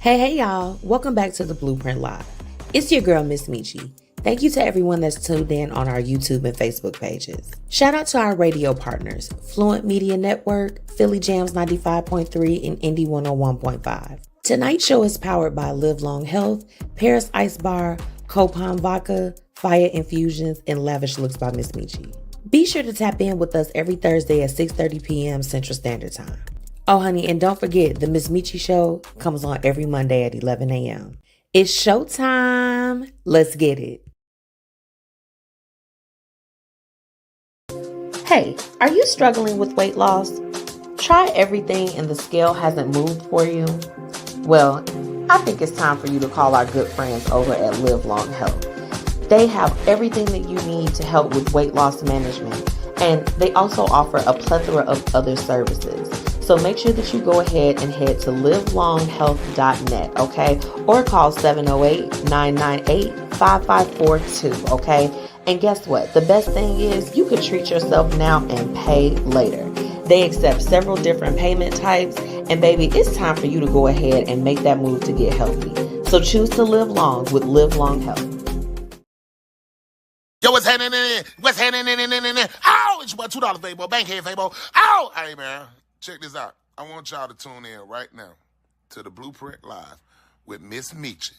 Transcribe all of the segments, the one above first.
Hey y'all, welcome back to the Blueprint Live. It's your girl MzMetchi. Thank you to everyone that's tuned in on our YouTube and Facebook pages. Shout out to our radio partners, Fluent Media Network, Philly Jams 95.3 and Indy 101.5. Tonight's show is powered by Live Long Health, Paris Ice Bar, Copajn Vodka, Fiya Infusions, and Lavish Looks by MzMetchi. Be sure to tap in with us every Thursday at 6:30 p.m. Central Standard Time. Oh, honey, and don't forget, the MzMetchi show comes on every Monday at 11 a.m. It's showtime. Let's get it. Hey, are you struggling with weight loss? Try everything and the scale hasn't moved for you? Well, I think it's time for you to call our good friends over at Live Long Health. They have everything that you need to help with weight loss management, and they also offer a plethora of other services. So make sure that you go ahead and head to livelonghealth.net, okay? Or call 708-998-5542, okay? And guess what? The best thing is you can treat yourself now and pay later. They accept several different payment types, and baby, it's time for you to go ahead and make that move to get healthy. So choose to live long with Live Long Health. Yo, what's happening in? What's happening in? Oh, it's your boy $2 Fabo, Bankhead Fabo. Oh, hey man, check this out. I want y'all to tune in right now to the Blueprint Live with MzMetchi,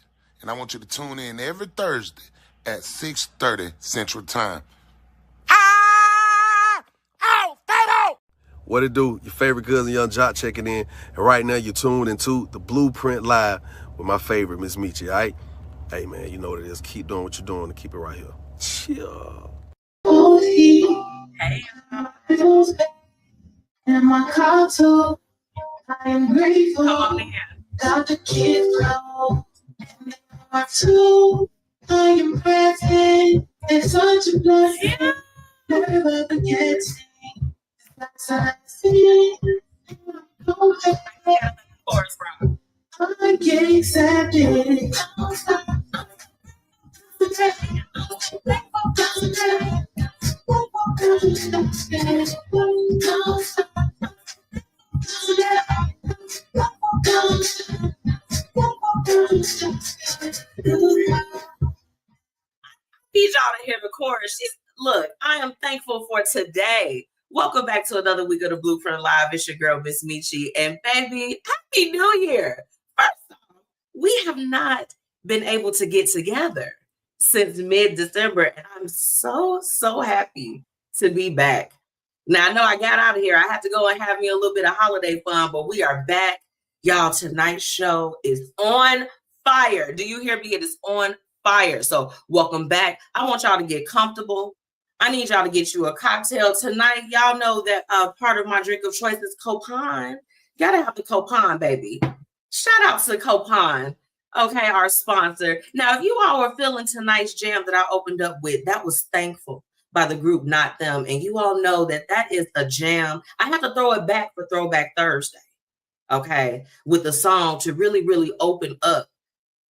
and I want you to tune in every Thursday at 6:30 Central Time. Ah! Oh, Fabo! What it do? Your favorite cousin Young Jock checking in, and right now you're tuned into the Blueprint Live with my favorite MzMetchi. All right? Hey man, you know what it is. Keep doing what you're doing and keep it right here. Chill. Hey. And my car too. I am grateful. Got the kids flow. And they are too. I am present. It's such a blessing. Never forgetting. That's how I see. I get accepted. Need y'all to hear the chorus. Look, I am thankful for today. Welcome back to another week of the Blueprint Live. It's your girl, MzMetchi. And baby, Happy New Year. First off, we have not been able to get together since mid-December. And I'm so happy to be back. Now, I know I got out of here. I had to go and have me a little bit of holiday fun, but we are back. Y'all, tonight's show is on fire. Do you hear me? It is on fire. So welcome back. I want y'all to get comfortable. I need y'all to get you a cocktail tonight. Y'all know that part of my drink of choice is Copajn. Gotta have the Copajn, baby. Shout out to Copajn. Okay, our sponsor. Now, if you all are feeling tonight's jam that I opened up with, that was Thankful by the group Not Them. And you all know that that is a jam. I have to throw it back for Throwback Thursday. Okay, with the song to really open up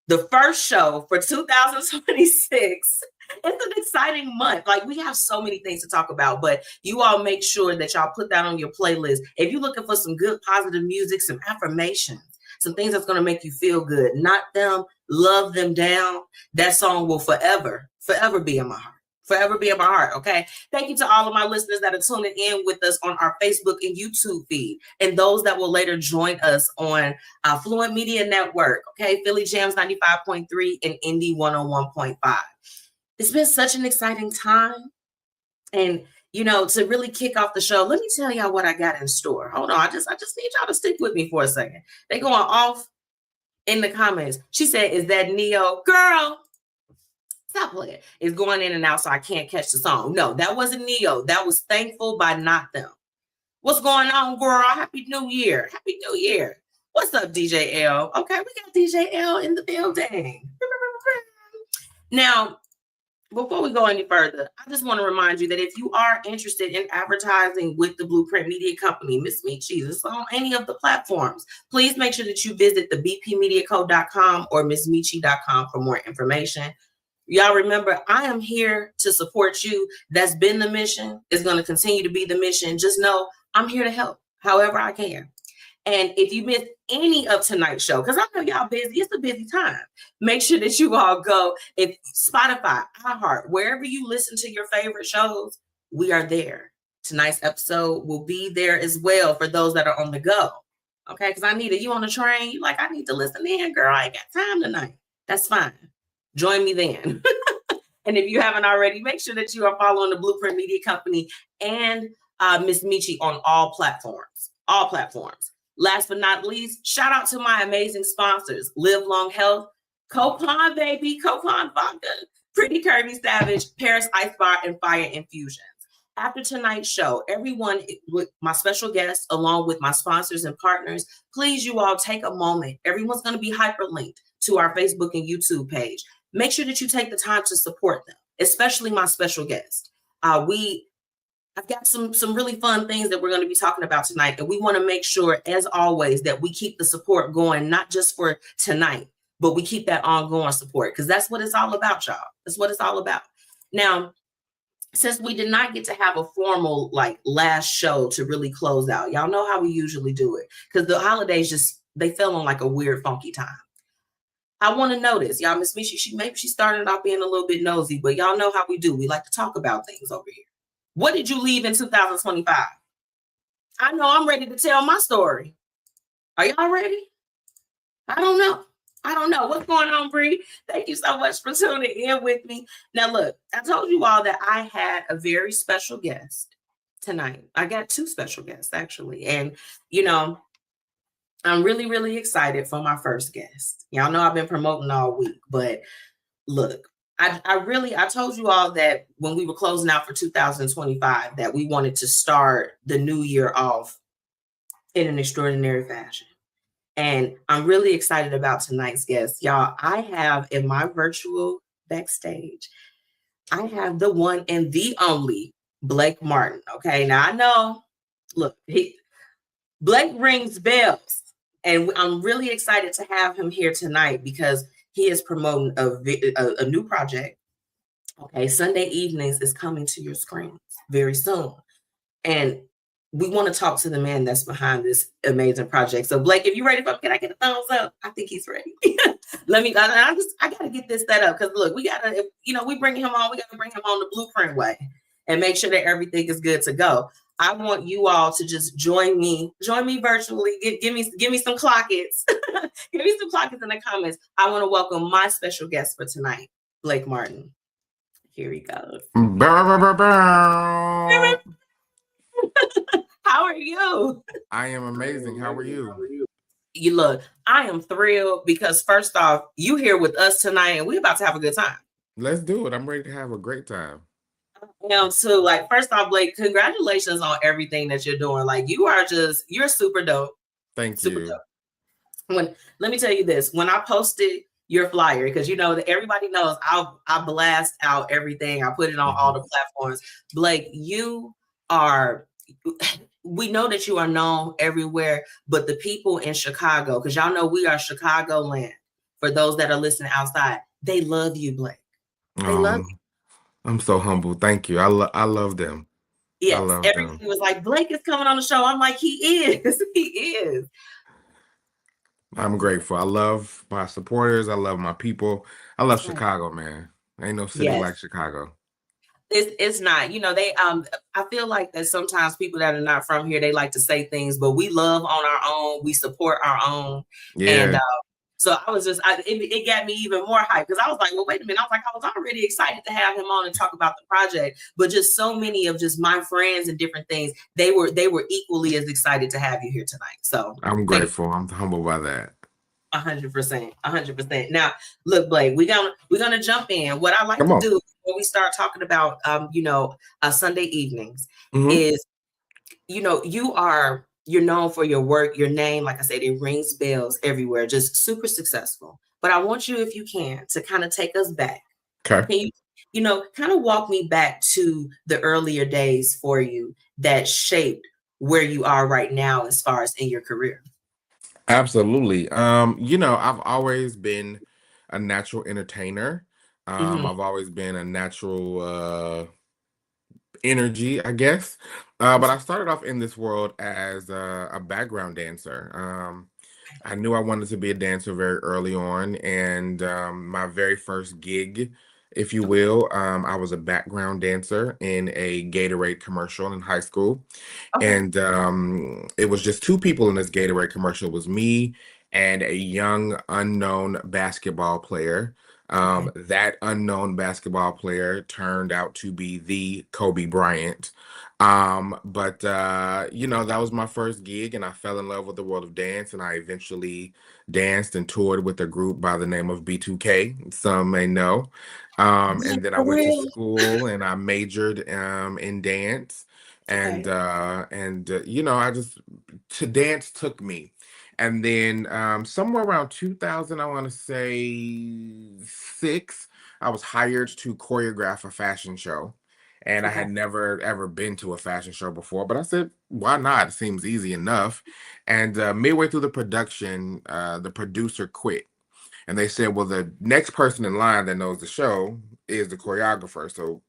the first show for 2026. It's an exciting month. Like, we have so many things to talk about, but you all make sure that y'all put that on your playlist. If you're looking for some good positive music, some affirmations, some things that's going to make you feel good, Not Them, Love Them Down, that song will forever be in my heart. Forever be in my heart, okay? Thank you to all of my listeners that are tuning in with us on our Facebook and YouTube feed, and those that will later join us on Fluent Media Network, okay? Philly Jams 95.3 and Indy 101.5. It's been such an exciting time. And, you know, to really kick off the show, let me tell y'all what I got in store. Hold on, I just need y'all to stick with me for a second. They going off in the comments. She said, is that Neo? Girl, stop playing. It's going in and out, so I can't catch the song. No, that wasn't Neo. That was Thankful by Not Them. What's going on, girl? Happy New Year. Happy New Year. What's up, DJ L? Okay, we got DJ L in the building. Now, before we go any further, I just want to remind you that if you are interested in advertising with the Blueprint Media Company, MzMetchi, it's on any of the platforms, please make sure that you visit the bpmediaco.com or MzMetchi.com for more information. Y'all remember, I am here to support you. That's been the mission. It's going to continue to be the mission. Just know I'm here to help however I can. And if you miss any of tonight's show, because I know y'all busy, it's a busy time. Make sure that you all go if Spotify, iHeart, wherever you listen to your favorite shows, we are there. Tonight's episode will be there as well for those that are on the go. Okay, because I needed you on the train. You like, I need to listen in, girl. I ain't got time tonight. That's fine. Join me then. And if you haven't already, make sure that you are following the Blueprint Media Company and MzMetchi on all platforms. All platforms. Last but not least, shout out to my amazing sponsors: Live Long Health, Copajn, baby, Copajn Vodka, Pretty Curvy Savage, Paris Ice Bar, and Fiya Infusions. After tonight's show, everyone, with my special guests, along with my sponsors and partners, please, you all take a moment. Everyone's going to be hyperlinked to our Facebook and YouTube page. Make sure that you take the time to support them, especially my special guest. I've got some really fun things that we're going to be talking about tonight, and we want to make sure, as always, that we keep the support going, not just for tonight, but we keep that ongoing support, because that's what it's all about, y'all. That's what it's all about. Now, since we did not get to have a formal last show to really close out, y'all know how we usually do it, because the holidays they fell on like a weird, funky time. I want to know this, y'all. MzMetchi, maybe she started off being a little bit nosy, but y'all know how we do. We like to talk about things over here. What did you leave in 2025? I know I'm ready to tell my story. Are y'all ready? I don't know. What's going on, Bree? Thank you so much for tuning in with me. Now, look, I told you all that I had a very special guest tonight. I got two special guests, actually. And, I'm really, really excited for my first guest. Y'all know I've been promoting all week, but look, I told you all that when we were closing out for 2025, that we wanted to start the new year off in an extraordinary fashion. And I'm really excited about tonight's guest. Y'all, I have in my virtual backstage, I have the one and the only Blake Martin. Okay, now I know, look, Blake rings bells. And I'm really excited to have him here tonight because he is promoting a new project. Okay, Sunday Evenings is coming to your screens very soon. And we want to talk to the man that's behind this amazing project. So Blake, if you're ready, can I get a thumbs up? I think he's ready. I got to get this set up because look, we got to, we bring him on, we got to bring him on the Blueprint way and make sure that everything is good to go. I want you all to just join me virtually. Give me some clockets. Give me some clockets in the comments. I want to welcome my special guest for tonight, Blake Martin. Here he goes. How are you? I am amazing. How are you? You look, I am thrilled because first off, you here with us tonight and we're about to have a good time. Let's do it. I'm ready to have a great time. So first off, Blake, congratulations on everything that you're doing. You're super dope. Thank you. Dope. Let me tell you this, when I posted your flyer, because that everybody knows I blast out everything. I put it on all the platforms. Blake, we know that you are known everywhere, but the people in Chicago, because y'all know we are Chicagoland, for those that are listening outside, they love you, Blake. They love you. I'm so humble. Thank you. I love them. Yes, everybody was like, Blake is coming on the show. I'm like, he is. He is. I'm grateful. I love my supporters. I love my people. I love Chicago, man. Ain't no city like Chicago. It's not. I feel like that sometimes people that are not from here, they like to say things, but we love on our own. We support our own. Yeah. And so I was it got me even more hyped because I was like, well, wait a minute. I was already excited to have him on and talk about the project, but just so many of just my friends and different things, they were equally as excited to have you here tonight. So I'm grateful. I'm humbled by that. 100%. Now, look, Blake, we're gonna jump in. What I like to do when we start talking about Sunday evenings is, you're known for your work, your name, like I said, it rings bells everywhere, just super successful. But I want you, if you can, to kind of take us back. Okay. Can you, kind of walk me back to the earlier days for you that shaped where you are right now as far as in your career? Absolutely. I've always been a natural entertainer. I've always been a natural energy, I guess. But I started off in this world as a background dancer. I knew I wanted to be a dancer very early on, and my very first gig, if you will, I was a background dancer in a Gatorade commercial in high school. Okay. And it was just two people in this Gatorade commercial. It was me and a young unknown basketball player. Okay. That unknown basketball player turned out to be the Kobe Bryant. But that was my first gig, and I fell in love with the world of dance, and I eventually danced and toured with a group by the name of B2K, some may know. Yeah, And then I for went to real. school and I majored in dance, and Okay. I just to dance took me. And then somewhere around 2000, I want to say 6, I was hired to choreograph a fashion show. And I Okay. had never ever been to a fashion show before, but I said, why not? It seems easy enough. And midway through the production, the producer quit. And they said, well, the next person in line that knows the show is the choreographer. So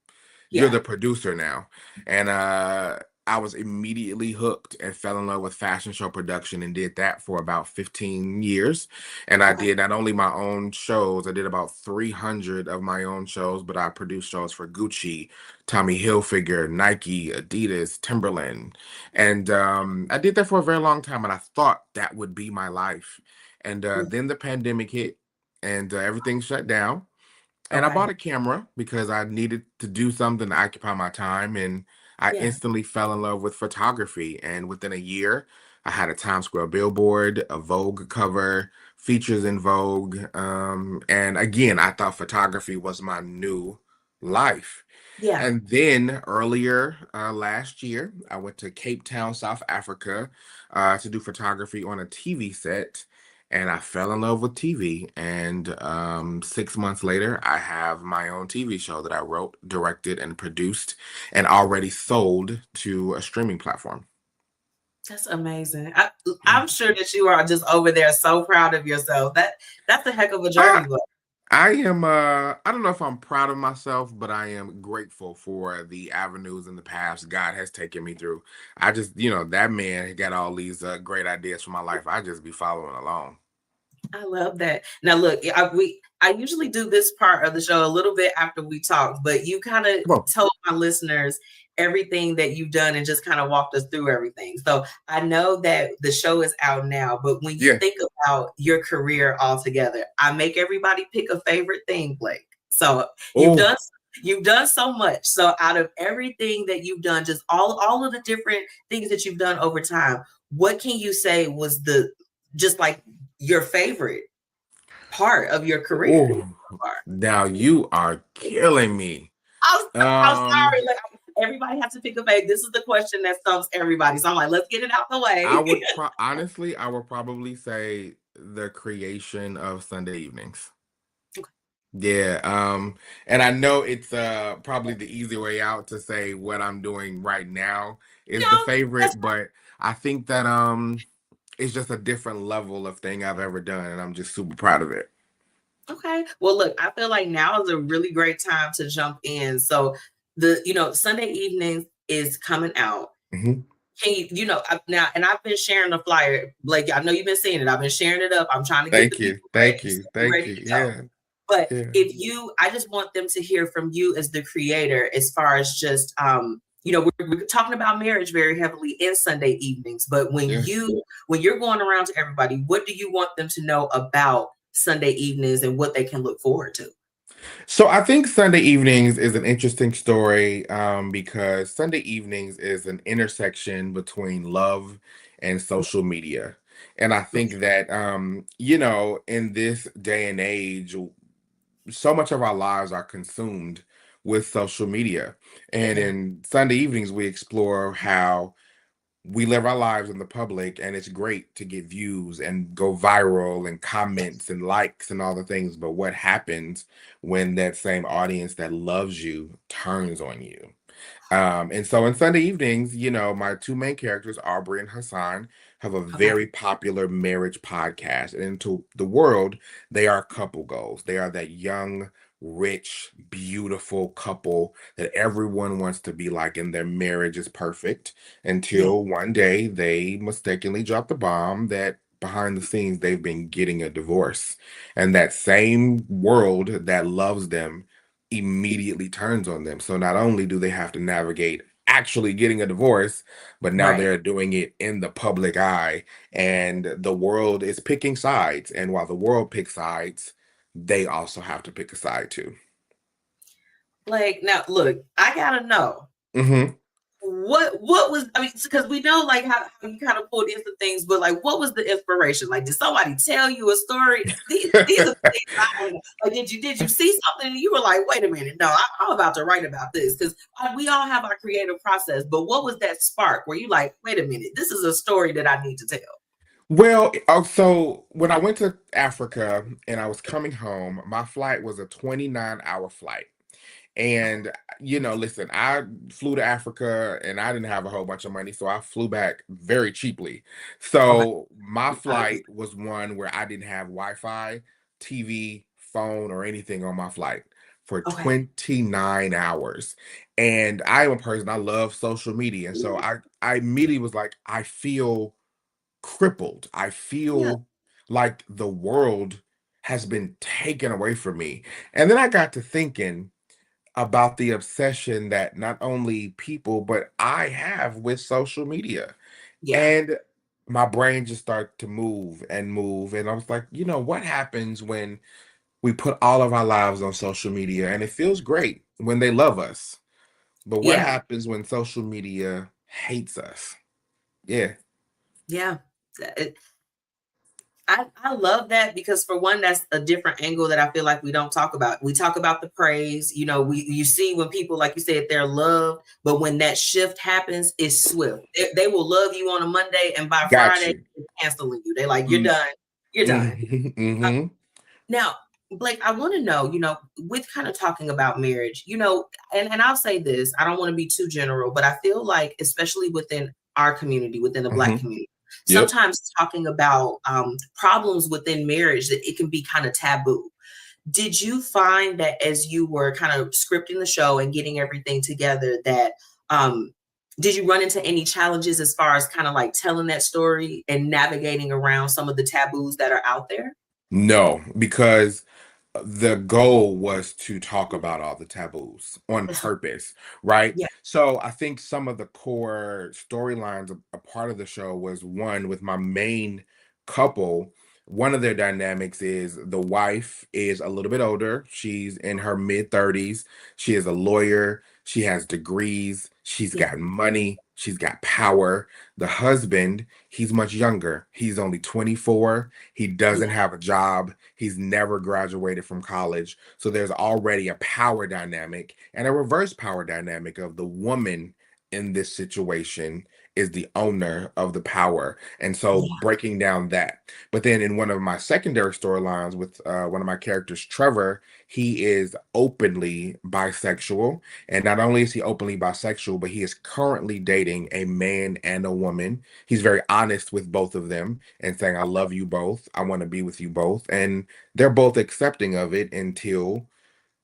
you're Yeah. the producer now. And I was immediately hooked and fell in love with fashion show production and did that for about 15 years. And I Okay. did not only my own shows, I did about 300 of my own shows, but I produced shows for Gucci, Tommy Hilfiger, Nike, Adidas, Timberland. And I did that for a very long time. And I thought that would be my life. And Mm, then the pandemic hit and everything shut down. And I bought okay. a camera because I needed to do something to occupy my time. And I Yeah. instantly fell in love with photography. And within a year, I had a Times Square billboard, a Vogue cover, features in Vogue. And again, I thought photography was my new life. Yeah. And then earlier last year, I went to Cape Town, South Africa, to do photography on a TV set. And I fell in love with TV. And 6 months later, I have my own TV show that I wrote, directed, and produced, and already sold to a streaming platform. That's amazing. I'm sure that you are just over there so proud of yourself. That's a heck of a I, journey, but I am, I don't know if I'm proud of myself, but I am grateful for the avenues in the past God has taken me through. I just, that man got all these great ideas for my life. I just be following along. I love that. Now, look, I usually do this part of the show a little bit after we talk, but you kind of Come on. told my listeners everything that you've done and just kind of walked us through everything. So I know that the show is out now, but when you Yeah. think about your career altogether, I make everybody pick a favorite thing, Blake. So you've Oh, done you've done so much. So out of everything that you've done, just all of the different things that you've done over time, what can you say was the just like your favorite part of your career so oh, far? now you are killing me. I'm Um, sorry. Like, everybody has to pick a fave. This is the question that stumps everybody. So I'm like, let's get it out the way. honestly, I would probably say the creation of Sunday evenings. Yeah, and I know it's probably the easy way out to say what I'm doing right now is the No, that's favorite, but I think that it's just a different level of thing I've ever done, and I'm just super proud of it. okay. Well, look, I feel like now is a really great time to jump in. So Sunday evenings is coming out. Mhm. Can now, and I've been sharing the flyer, Blake. I know you've been seeing it. I've been sharing it up. I'm trying to get the Thank you, people thank ready, you, so we're thank ready you. to go. Yeah, But yeah, I just want them to hear from you as the creator, as far as just, we're talking about marriage very heavily in Sunday evenings. But when yeah. you're going around to everybody, what do you want them to know about Sunday evenings and what they can look forward to? So I think Sunday evenings is an interesting story because Sunday evenings is an intersection between love and social media. And I think that, in this day and age, so much of our lives are consumed with social media. And Yeah. in Sunday evenings, we explore how we live our lives in the public, and it's great to get views and go viral and comments and likes and all the things. But what happens when that same audience that loves you turns on you? And so in Sunday evenings, my two main characters, Aubrey and Hassan, have a Okay. very popular marriage podcast. And to the world, they are couple goals. They are that young rich, beautiful couple that everyone wants to be like, and their marriage is perfect Yeah. until one day they mistakenly drop the bomb that behind the scenes they've been getting a divorce. And that same world that loves them immediately turns on them. So not only do they have to navigate actually getting a divorce, but now Right. they're doing it in the public eye, and the world is picking sides. And while the world picks sides, they also have to pick a side too. Like, now look, I gotta know Hmm. what was, I mean, because we know like how you kind of pulled into things, but like what was the inspiration? Like, did somebody tell you a story? These are the things I want to know. Like, did you see something and you were like, wait a minute, no, I'm about to write about this? Because we all have our creative process, but what was that spark where you like, wait a minute, this is a story that I need to tell? Well, so when I went to Africa and I was coming home, my flight was a 29-hour flight. And, listen, I flew to Africa and I didn't have a whole bunch of money, so I flew back very cheaply. Okay. So my Understood. flight was one where I didn't have Wi-Fi, TV, phone, or anything on my flight for Okay. 29 hours. And I am a person, I love social media. And so I immediately was like, I feel crippled. I Yeah. feel like the world has been taken away from me. And then I got to thinking about the obsession that not only people, but I have with social media. Yeah. And my brain just started to move and move. And I was like, what happens when we put all of our lives on social media? And it feels great when they love us. But what Yeah. happens when social media hates us? Yeah. Yeah. I love that because for one, that's a different angle that I feel like we don't talk about. We talk about the praise, you see when people, like you said, they're loved, but when that shift happens, it's swift. They will love you on a Monday and by Got Friday, you. they're canceling you. They're like, you're done. You're done. Uh, Mm-hmm. Now, Blake, I want to know, with kind of talking about marriage, and I'll say this, I don't want to be too general, but I feel like, especially within our community, within the Black Hmm. community, Yep. sometimes talking about problems within marriage, that it can be kind of taboo. Did you find that as you were kind of scripting the show and getting everything together that, um, did you run into any challenges as far as kind of like telling that story and navigating around some of the taboos that are out there? No, because the goal was to talk about all the taboos on That's right. purpose, right? Yeah. So I think some of the core storylines, a part of the show was one with my main couple. One of their dynamics is the wife is a little bit older. She's in her mid 30s. She is a lawyer. She has degrees. She's Yeah. got money. She's got power. The husband, he's much younger. He's only 24. He doesn't Yeah. have a job. He's never graduated from college. So there's already a power dynamic and a reverse power dynamic of the woman in this situation is the owner of the power. And so Yeah. breaking down that. But then in one of my secondary storylines with one of my characters, Trevor, he is openly bisexual. And not only is he openly bisexual, but he is currently dating a man and a woman. He's very honest with both of them and saying, I love you both. I want to be with you both. And they're both accepting of it until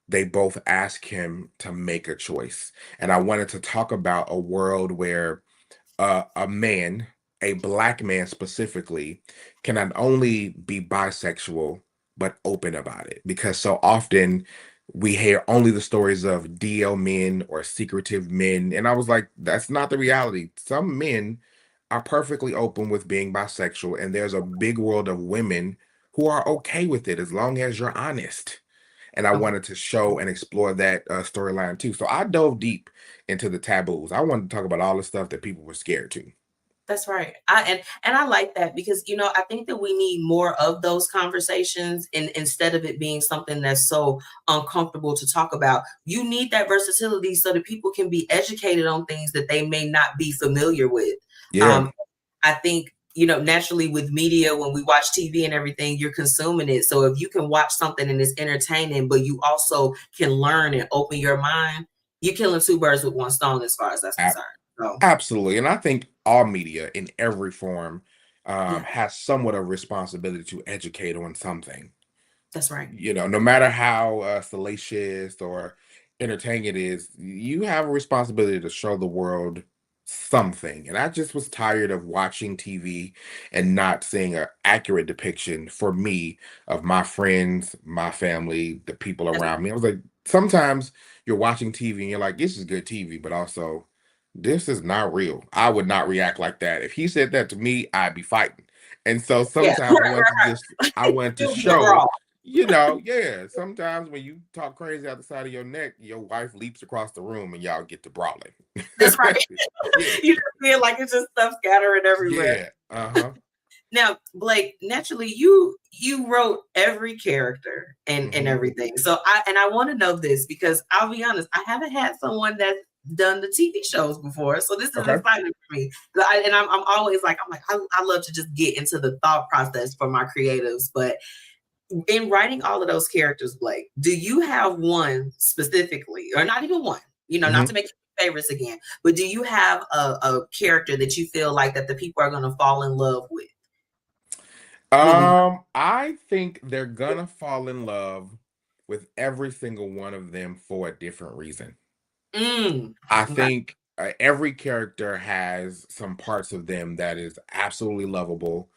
they both ask him to make a choice. And I wanted to talk about a world where a man, a black man specifically, can not only be bisexual, but open about it. Because so often we hear only the stories of DL men or secretive men. And I was like, that's not the reality. Some men are perfectly open with being bisexual, and there's a big world of women who are okay with it as long as you're honest. And I Okay. wanted to show and explore that storyline too. So I dove deep into the taboos. I wanted to talk about all the stuff that people were scared to. That's right. And I like that because I think that we need more of those conversations, and instead of it being something that's so uncomfortable to talk about. You need that versatility so that people can be educated on things that they may not be familiar with. Yeah, Um, I think, naturally with media, when we watch TV and everything, you're consuming it. So if you can watch something and it's entertaining, but you also can learn and open your mind, you're killing two birds with one stone as far as that's ab- concerned. So absolutely. And I think all media in every form yeah. has somewhat of responsibility to educate on something. That's right. You know, no matter how salacious or entertaining it is, you have a responsibility to show the world something. And I just was tired of watching TV and not seeing an accurate depiction for me of my friends, my family, the people That's around me. I was like, sometimes you're watching TV and you're like, this is good TV, but also this is not real. I would not react like that. If he said that to me, I'd be fighting. And so yeah. sometimes I wanted to It'll be a show, brawl. you know, yeah, sometimes when you talk crazy out the side of your neck, your wife leaps across the room and y'all get to brawling. That's right. Yeah. You just feel like it's just stuff scattering everywhere. Yeah. Uh-huh. Now, Blake, naturally, you wrote every character and Mhm. everything. So I want to know this because I'll be honest, I haven't had someone that's done the TV shows before, so this is Okay. exciting for me. I'm always like, I love to just get into the thought process for my creatives. But in writing all of those characters, Blake, do you have one specifically, or not even one? You know, not to make favorites again, but do you have a character that you feel like that the people are going to fall in love with? I think they're gonna fall in love with every single one of them for a different reason. I think every character has some parts of them that is absolutely lovable,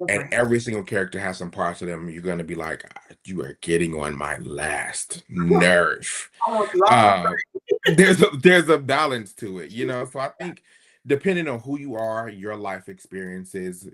and every single character has some parts of them you're gonna be like, you are getting on my last nerve. There's a balance to it, you know. So I think depending on who you are, your life experiences,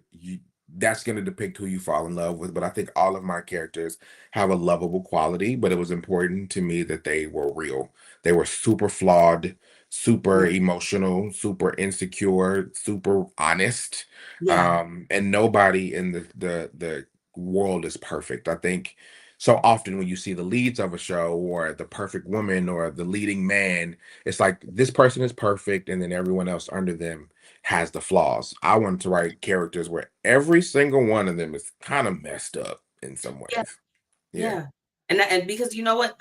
that's going to depict who you fall in love with. But I think all of my characters have a lovable quality, but it was important to me that they were real. They were super flawed, super emotional, super insecure, super honest. Yeah. And nobody in the world is perfect. I think so often when you see the leads of a show or the perfect woman or the leading man, it's like this person is perfect and then everyone else under them has the flaws. I wanted to write characters where every single one of them is kind of messed up in some ways. Yeah. And because you know what,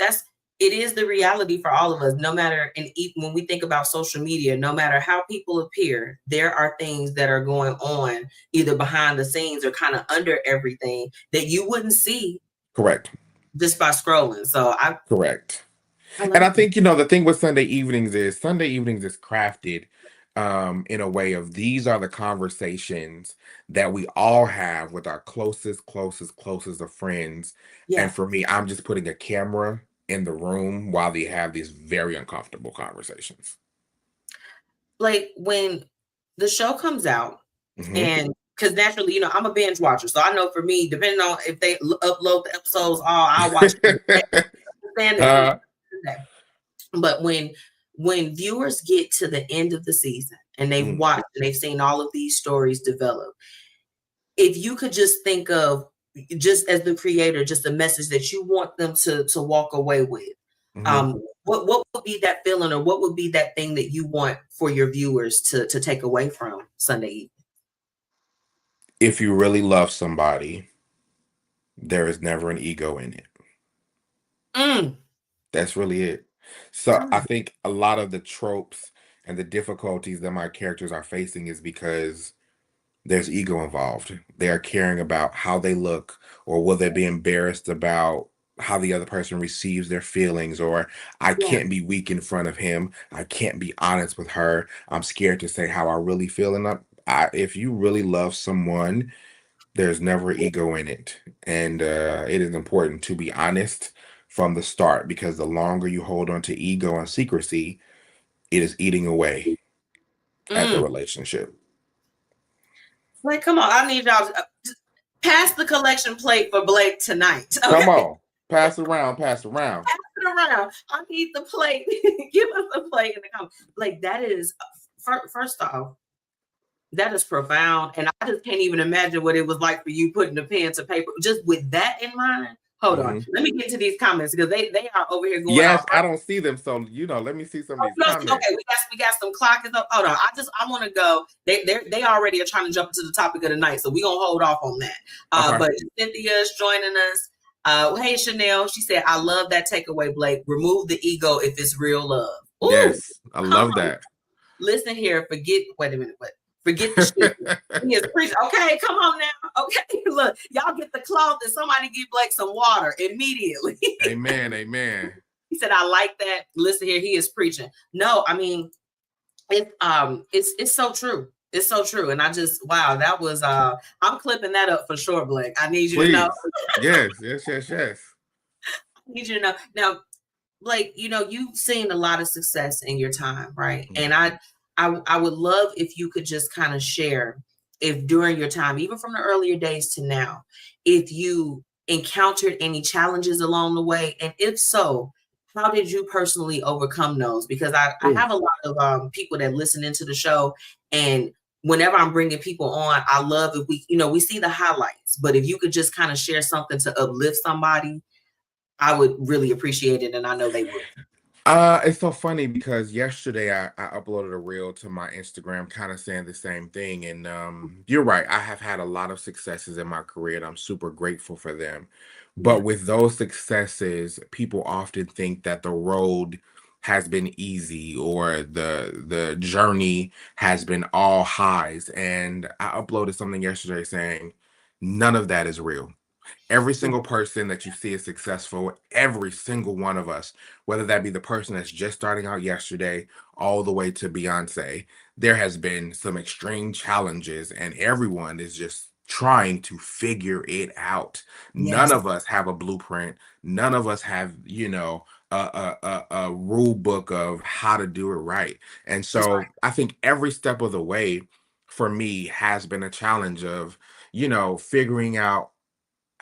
it is the reality for all of us, no matter, and when we think about social media, no matter how people appear, there are things that are going on either behind the scenes or kind of under everything that you wouldn't see. Correct. Just by scrolling. So correct. And I think, you know, the thing with Sunday evenings is crafted in a way of these are the conversations that we all have with our closest of friends. Yeah. And for me, I'm just putting a camera in the room while they have these very uncomfortable conversations. Like when the show comes out, and because naturally, you know, I'm a binge watcher, so I know for me, depending on if they upload the episodes, I'll watch them. But when viewers get to the end of the season and they've watched and they've seen all of these stories develop, if you could just think of, just as the creator, just a message that you want them to walk away with, what would be that feeling, or what would be that thing that you want for your viewers to take away from Sunday evening? If you really love somebody, there is never an ego in it. That's really it. So I think a lot of the tropes and the difficulties that my characters are facing is because there's ego involved. They are caring about how they look, or will they be embarrassed about how the other person receives their feelings, or I can't be weak in front of him. I can't be honest with her. I'm scared to say how I really feel. And if you really love someone, there's never ego in it. And it is important to be honest from the start, because the longer you hold on to ego and secrecy, it is eating away at the relationship. Like, come on, I need y'all to pass the collection plate for Blake tonight. Okay? Come on, pass it around. Pass it around. I need the plate. Give us the plate in the comments. Like, that is, first off, that is profound. And I just can't even imagine what it was like for you putting the pen to paper. Just with that in mind, hold on. Let me get to these comments because they are over here going. Yes, I don't see them. So, you know, let me see some of these comments. Okay, we got some clockers up. Hold on. I want to go. They already are trying to jump into the topic of the night. So we're going to hold off on that. But Cynthia is joining us. Hey, Chanel. She said, I love that takeaway, Blake. Remove the ego if it's real love. Ooh, yes, I love that. Listen here. Wait a minute. Forget the shit. He is preaching. Okay, come on now. Okay, look, y'all get the cloth and somebody give Blake some water immediately. Amen. Amen. He said, I like that. Listen here, he is preaching. No, I mean, it's so true. It's so true. And I just, wow, that was I'm clipping that up for sure, Blake. I need you to know. Yes. I need you to know. Now, Blake, you know, you've seen a lot of success in your time, right? Mm-hmm. And I would love if you could just kind of share, if during your time, even from the earlier days to now, if you encountered any challenges along the way, and if so, how did you personally overcome those? Because I have a lot of people that listen into the show, and whenever I'm bringing people on, I love if we see the highlights, but if you could just kind of share something to uplift somebody, I would really appreciate it, and I know they would. It's so funny because yesterday I uploaded a reel to my Instagram kind of saying the same thing. And you're right, I have had a lot of successes in my career and I'm super grateful for them. But with those successes, people often think that the road has been easy or the journey has been all highs. And I uploaded something yesterday saying none of that is real. Every single person that you see is successful, every single one of us, whether that be the person that's just starting out yesterday, all the way to Beyonce, there has been some extreme challenges, and everyone is just trying to figure it out. None Yes. of us have a blueprint. None of us have, a rule book of how to do it right. And so I think every step of the way for me has been a challenge of, figuring out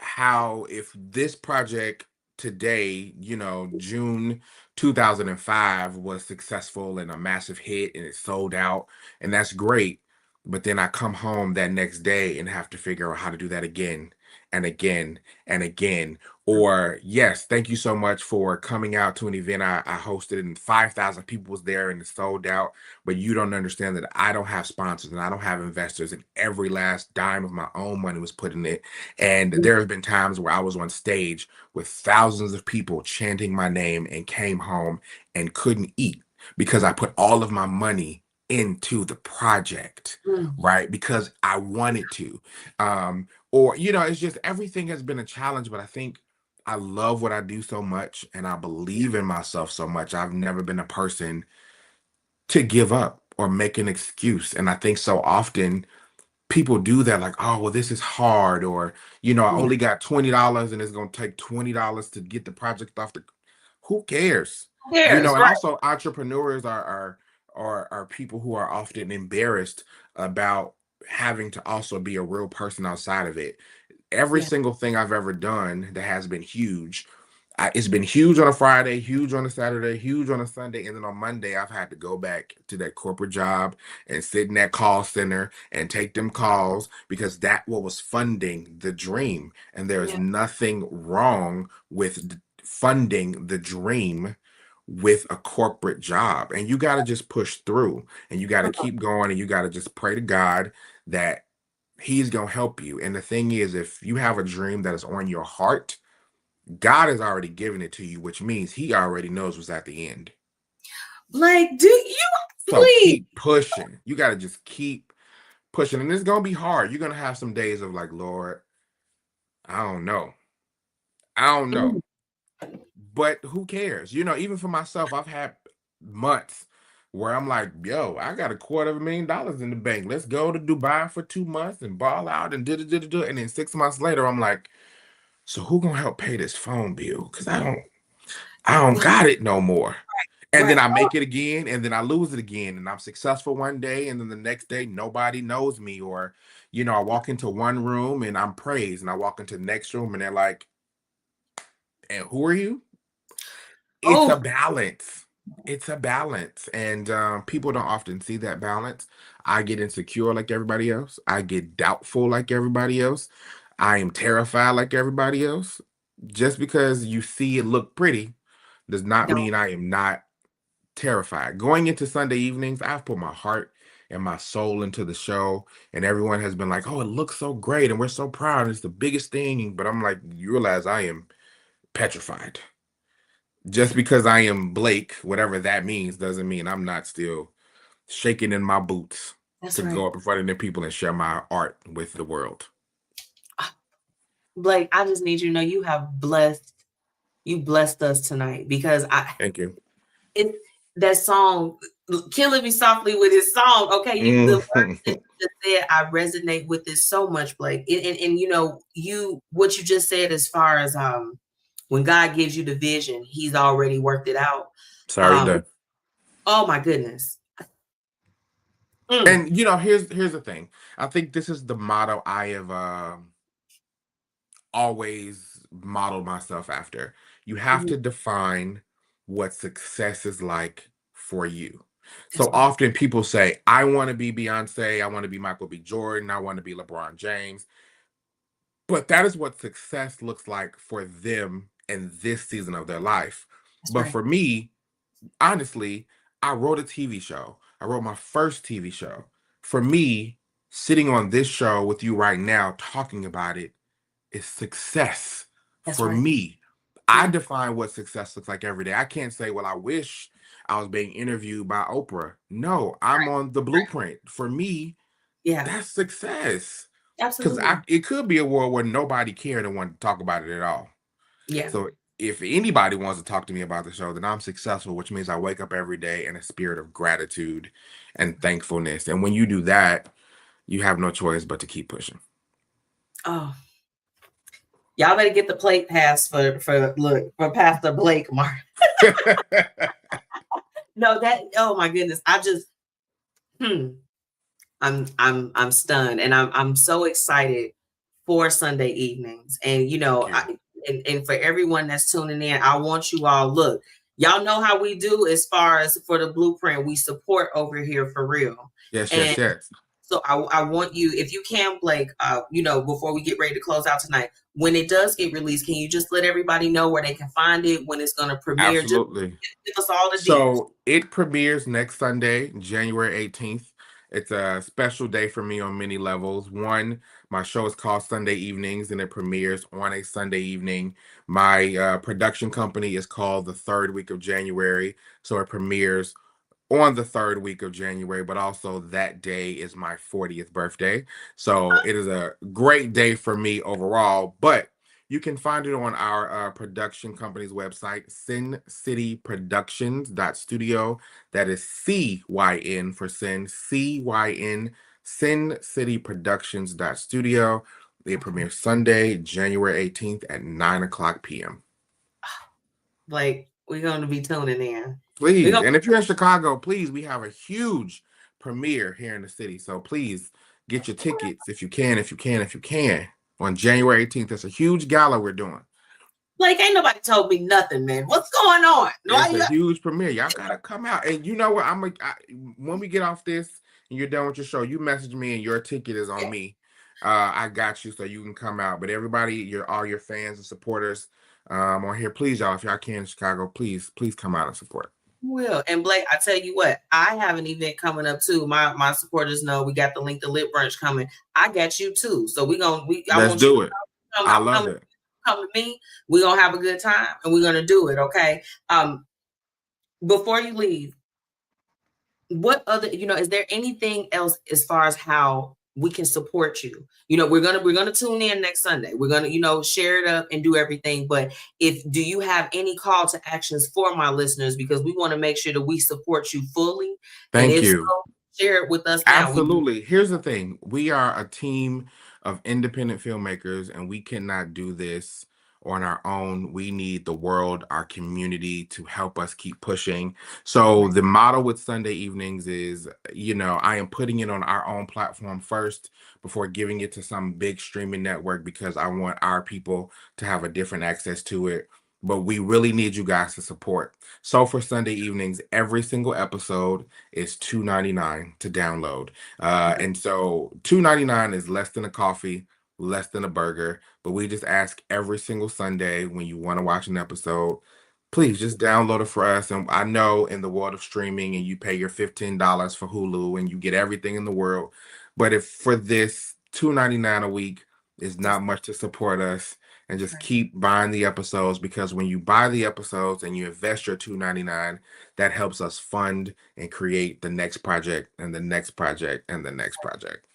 how if this project today, June 2005 was successful and a massive hit and it sold out, and that's great. But then I come home that next day and have to figure out how to do that again and again and again. Or yes, thank you so much for coming out to an event I hosted and 5,000 people was there and it sold out. But you don't understand that I don't have sponsors and I don't have investors, and every last dime of my own money was put in it. And there have been times where I was on stage with thousands of people chanting my name and came home and couldn't eat because I put all of my money into the project, right? Because I wanted to. Or, it's just everything has been a challenge, but I think I love what I do so much and I believe in myself so much. I've never been a person to give up or make an excuse. And I think so often people do that, like, oh, well, this is hard, or I only got $20 and it's going to take $20 to get the project off the. Who cares? And Right. also entrepreneurs are people who are often embarrassed about having to also be a real person outside of it. Every single thing I've ever done that has been huge, it's been huge on a Friday, huge on a Saturday, huge on a Sunday, and then on Monday I've had to go back to that corporate job and sit in that call center and take them calls because that what was funding the dream. And there is nothing wrong with funding the dream with a corporate job. And you got to just push through and you got to keep going and you got to just pray to God that He's going to help you. And the thing is, if you have a dream that is on your heart, God has already given it to you, which means He already knows what's at the end. Like, do you so keep pushing. You got to just keep pushing. And it's going to be hard. You're going to have some days of like, Lord, I don't know. But who cares? Even for myself, I've had months where I'm like, yo, I got $250,000 in the bank. Let's go to Dubai for 2 months and ball out and do. And then 6 months later, I'm like, so who gonna help pay this phone bill? Because I don't got it no more. And then I make it again, and then I lose it again, and I'm successful one day, and then the next day nobody knows me. Or, I walk into one room and I'm praised, and I walk into the next room and they're like, and who are you? It's a balance. It's a balance. And people don't often see that balance. I get insecure like everybody else. I get doubtful like everybody else. I am terrified like everybody else. Just because you see it look pretty does not mean I am not terrified. Going into Sunday evenings, I've put my heart and my soul into the show, and everyone has been like, oh, it looks so great, and we're so proud. It's the biggest thing. But I'm like, you realize I am petrified. Just because I am Blake, whatever that means, doesn't mean I'm not still shaking in my boots. That's to right. go up in front of the people and share my art with the world. Blake, I just need you to know you blessed us tonight, because Thank you. that song, Killing Me Softly with his song. Okay, the words that you just said, I resonate with it so much, Blake. And you know, what you just said as far as when God gives you the vision, He's already worked it out. Sorry, done. Oh my goodness. And you know, here's the thing. I think this is the motto I have always modeled myself after. You have to define what success is like for you. So often people say, I want to be Beyonce, I want to be Michael B. Jordan, I want to be LeBron James. But that is what success looks like for them in this season of their life. But for me, honestly, I wrote a TV show. I wrote my first TV show. For me, sitting on this show with you right now, talking about it, is success. For me. I define what success looks like every day. I can't say, well, I wish I was being interviewed by Oprah. No, I'm on the blueprint. For me, that's success. Because Absolutely. it could be a world where nobody cared and wanted to talk about it at all. Yeah. So if anybody wants to talk to me about the show, then I'm successful, which means I wake up every day in a spirit of gratitude and thankfulness. And when you do that, you have no choice but to keep pushing. Oh, y'all better get the plate pass for Pastor Blake Mark. No, oh my goodness. I just I'm stunned, and I'm so excited for Sunday evenings. And you know, and for everyone that's tuning in, I want you all, look, y'all know how we do as far as for the blueprint. We support over here for real. Yes. So I want you, if you can, Blake, you know, before we get ready to close out tonight, when it does get released, can you just let everybody know where they can find it, when it's going to premiere? Absolutely. Just give us all the details. So it premieres next Sunday, January 18th. It's a special day for me on many levels. One, my show is called Sunday Evenings, and it premieres on a Sunday evening. My production company is called The Third Week of January, so it premieres on the third week of January, but also that day is my 40th birthday. So it is a great day for me overall, but you can find it on our production company's website, Sin City Productions.studio. That is CYN for Sin, CYN, Sin City Productions.studio. It premieres Sunday, January 18th at 9:00 p.m. Like, we're going to be tuning in. Please. And if you're in Chicago, please, we have a huge premiere here in the city. So please get your tickets if you can, on January 18th. It's a huge gala we're doing. Like, ain't nobody told me nothing, man. What's going on? It's a huge premiere. Y'all gotta come out. And you know what? When we get off this and you're done with your show, you message me and your ticket is on me. I got you, so you can come out. But everybody, all your fans and supporters on here, please, y'all, if y'all can in Chicago, please come out and support. Will. And Blake, I tell you what, I have an event coming up too. My supporters know we got the Link the Lit brunch coming. I got you too. So let's do it. I love it. Come to me. We're gonna have a good time and we're gonna do it. Okay. Before you leave, what other, is there anything else as far as how we can support you? We're gonna tune in next Sunday. We're gonna, share it up and do everything. But do you have any call to actions for my listeners? Because we want to make sure that we support you fully. Thank you. So, share it with us. Absolutely. Here's the thing. We are a team of independent filmmakers, and we cannot do this on our own. We need the world, our community, to help us keep pushing. So the model with Sunday Evenings is, I am putting it on our own platform first before giving it to some big streaming network, because I want our people to have a different access to it. But we really need you guys to support. So for Sunday Evenings, every single episode is $2.99 to download. And so $2.99 is less than a coffee, less than a burger. But we just ask every single Sunday, when you want to watch an episode, please just download it for us. And I know in the world of streaming, and you pay your $15 for Hulu and you get everything in the world. But if for this $2.99 a week is not much to support us, and just keep buying the episodes, because when you buy the episodes and you invest your $2.99, that helps us fund and create the next project and the next project and the next project.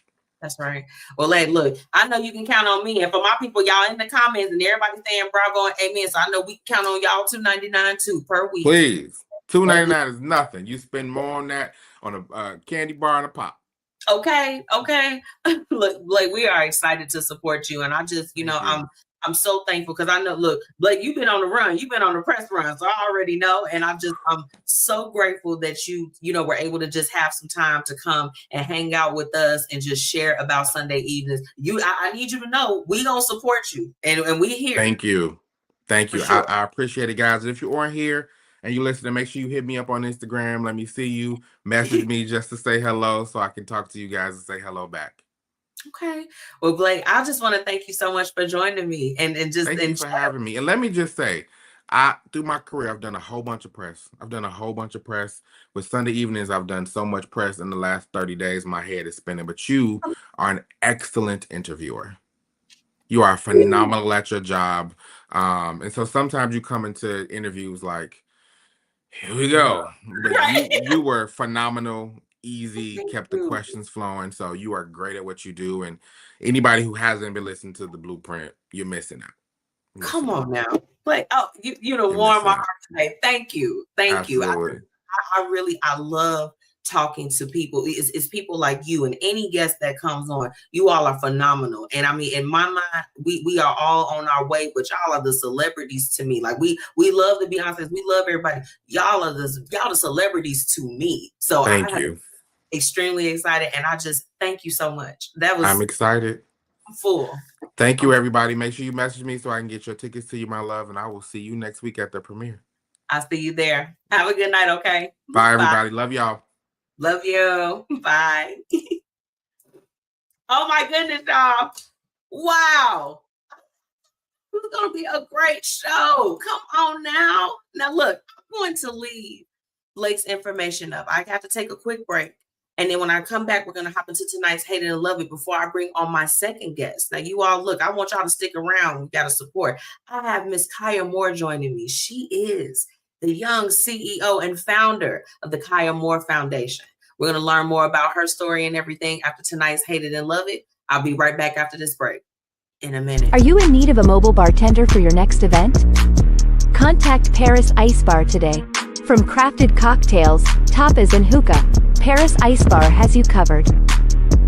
That's right. Well, like, look, I know you can count on me. And for my people, y'all in the comments and everybody saying bravo and amen. So I know we can count on y'all $2.99 too per week. Please. $2.99 is nothing. You spend more on that on a candy bar and a pop. Okay. Look, Blake, we are excited to support you. And I just, I'm so thankful because I know, look, Blake, you've been on the run, you've been on the press run, so I already know. And I'm so grateful that you were able to just have some time to come and hang out with us and just share about Sunday evenings. I need you to know we gonna support you, and we here. Thank you. Sure. I appreciate it, guys. If you aren't here and you listen, make sure you hit me up on Instagram. Let me see you. Message me just to say hello so I can talk to you guys and say hello back. Okay. Well, Blake, I just want to thank you so much for joining me and just thank you for having me. And let me just say, through my career, I've done a whole bunch of press. With Sunday evenings, I've done so much press in the last 30 days. My head is spinning. But you are an excellent interviewer. You are phenomenal at your job. And so sometimes you come into interviews like, here we go. But you were phenomenal, easy, kept the questions flowing. So you are great at what you do. And anybody who hasn't been listening to the Blueprint, you're missing out. Come on now. Like, you know, warm my heart today. Thank you. Absolutely. I love talking to people. It's people like you and any guest that comes on. You all are phenomenal. And I mean, in my mind, we are all on our way, but y'all are the celebrities to me. Like we love the Beyoncés. We love everybody. Y'all the celebrities to me. So thank you. Extremely excited. And I just thank you so much. I'm excited. Full. Thank you, everybody. Make sure you message me so I can get your tickets to you, my love. And I will see you next week at the premiere. I'll see you there. Have a good night, okay? Bye, everybody. Love y'all. Love you. Bye. Oh, my goodness, y'all. Wow. It's going to be a great show. Come on now. Now, look, I'm going to leave Blake's information up. I have to take a quick break. And then when I come back, we're going to hop into tonight's Hate It and Love It before I bring on my second guest. Now, you all, look, I want y'all to stick around. We got to support. I have Miss KiYha Moore joining me. She is the young CEO and founder of the KiYha Moore Foundation. We're going to learn more about her story and everything after tonight's Hate It and Love It. I'll be right back after this break in a minute. Are you in need of a mobile bartender for your next event? Contact Paris Ice Bar today. From crafted cocktails, tapas and hookah, Paris Ice Bar has you covered.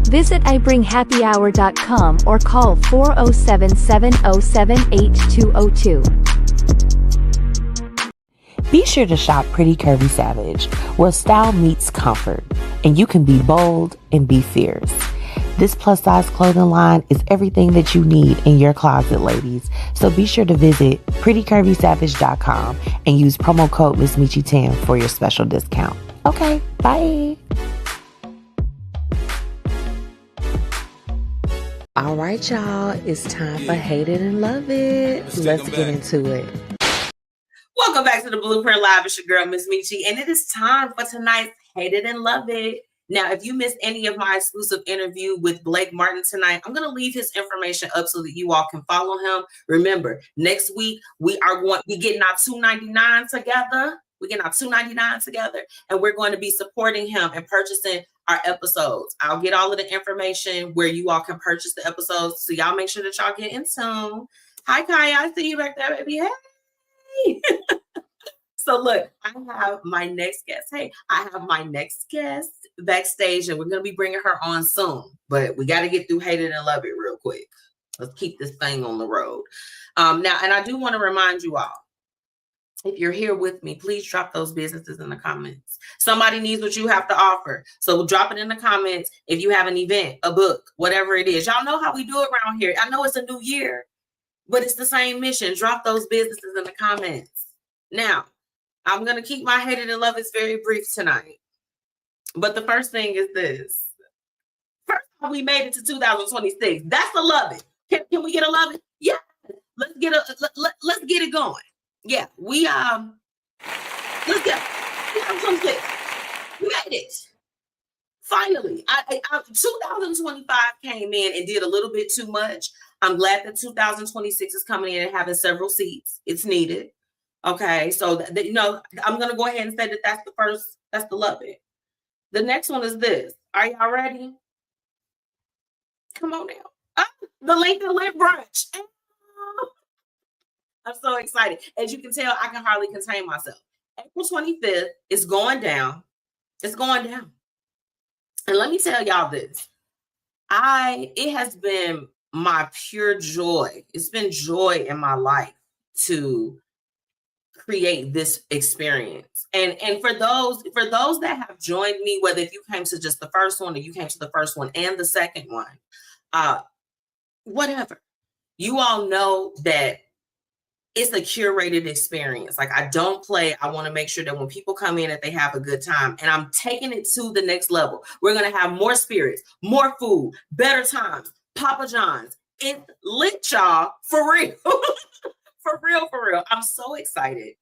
Visit ibringhappyhour.com or call 407-707-8202. Be sure to shop Pretty Curvy Savage, where style meets comfort, and you can be bold and be fierce. This plus-size clothing line is everything that you need in your closet, ladies. So be sure to visit prettycurvysavage.com and use promo code MzMetchi10 for your special discount. Okay, bye. All right, y'all. It's time for Hate It and Love It. Let's get into it. Welcome back to the Blueprint Live. It's your girl, MzMetchi, and it is time for tonight's Hate It and Love It. Now, if you missed any of my exclusive interview with Blake Martin tonight, I'm going to leave his information up so that you all can follow him. Remember, next week, we getting our $2.99 together. We're getting our $2.99 together, and we're going to be supporting him and purchasing our episodes. I'll get all of the information where you all can purchase the episodes. So y'all make sure that y'all get in tune. Hi, KiYha. I see you back there, baby. Hey. So look, I have my next guest. Hey, I have my next guest backstage, and we're going to be bringing her on soon. But we got to get through Hate It and Love It real quick. Let's keep this thing on the road. Now, and I do want to remind you all, if you're here with me, please drop those businesses in the comments. Somebody needs what you have to offer. So drop it in the comments if you have an event, a book, whatever it is. Y'all know how we do it around here. I know it's a new year, but it's the same mission. Drop those businesses in the comments. Now, I'm going to keep my Hate It and Love It very brief tonight. But the first thing is this. First of all, we made it to 2026. That's a love it. Can we get a love it? Yeah. Let's get it going. Yeah, let's get 2026. We made it. Finally, 2025 came in and did a little bit too much. I'm glad that 2026 is coming in and having several seats. It's needed. Okay, so you know, I'm gonna go ahead and say that that's the first. That's the love it. The next one is this. Are y'all ready? Come on now. The Lincoln Lit Brunch. I'm so excited. As you can tell, I can hardly contain myself. April 25th is going down. It's going down. And let me tell y'all this. It has been my pure joy. It's been joy in my life to create this experience. And for those that have joined me, whether if you came to just the first one or you came to the first one and the second one, whatever, you all know that it's a curated experience. Like, I don't play. I want to make sure that when people come in that they have a good time, and I'm taking it to the next level. We're going to have more spirits, more food, better times, Papa John's. It's lit, y'all, for real. For real. I'm so excited.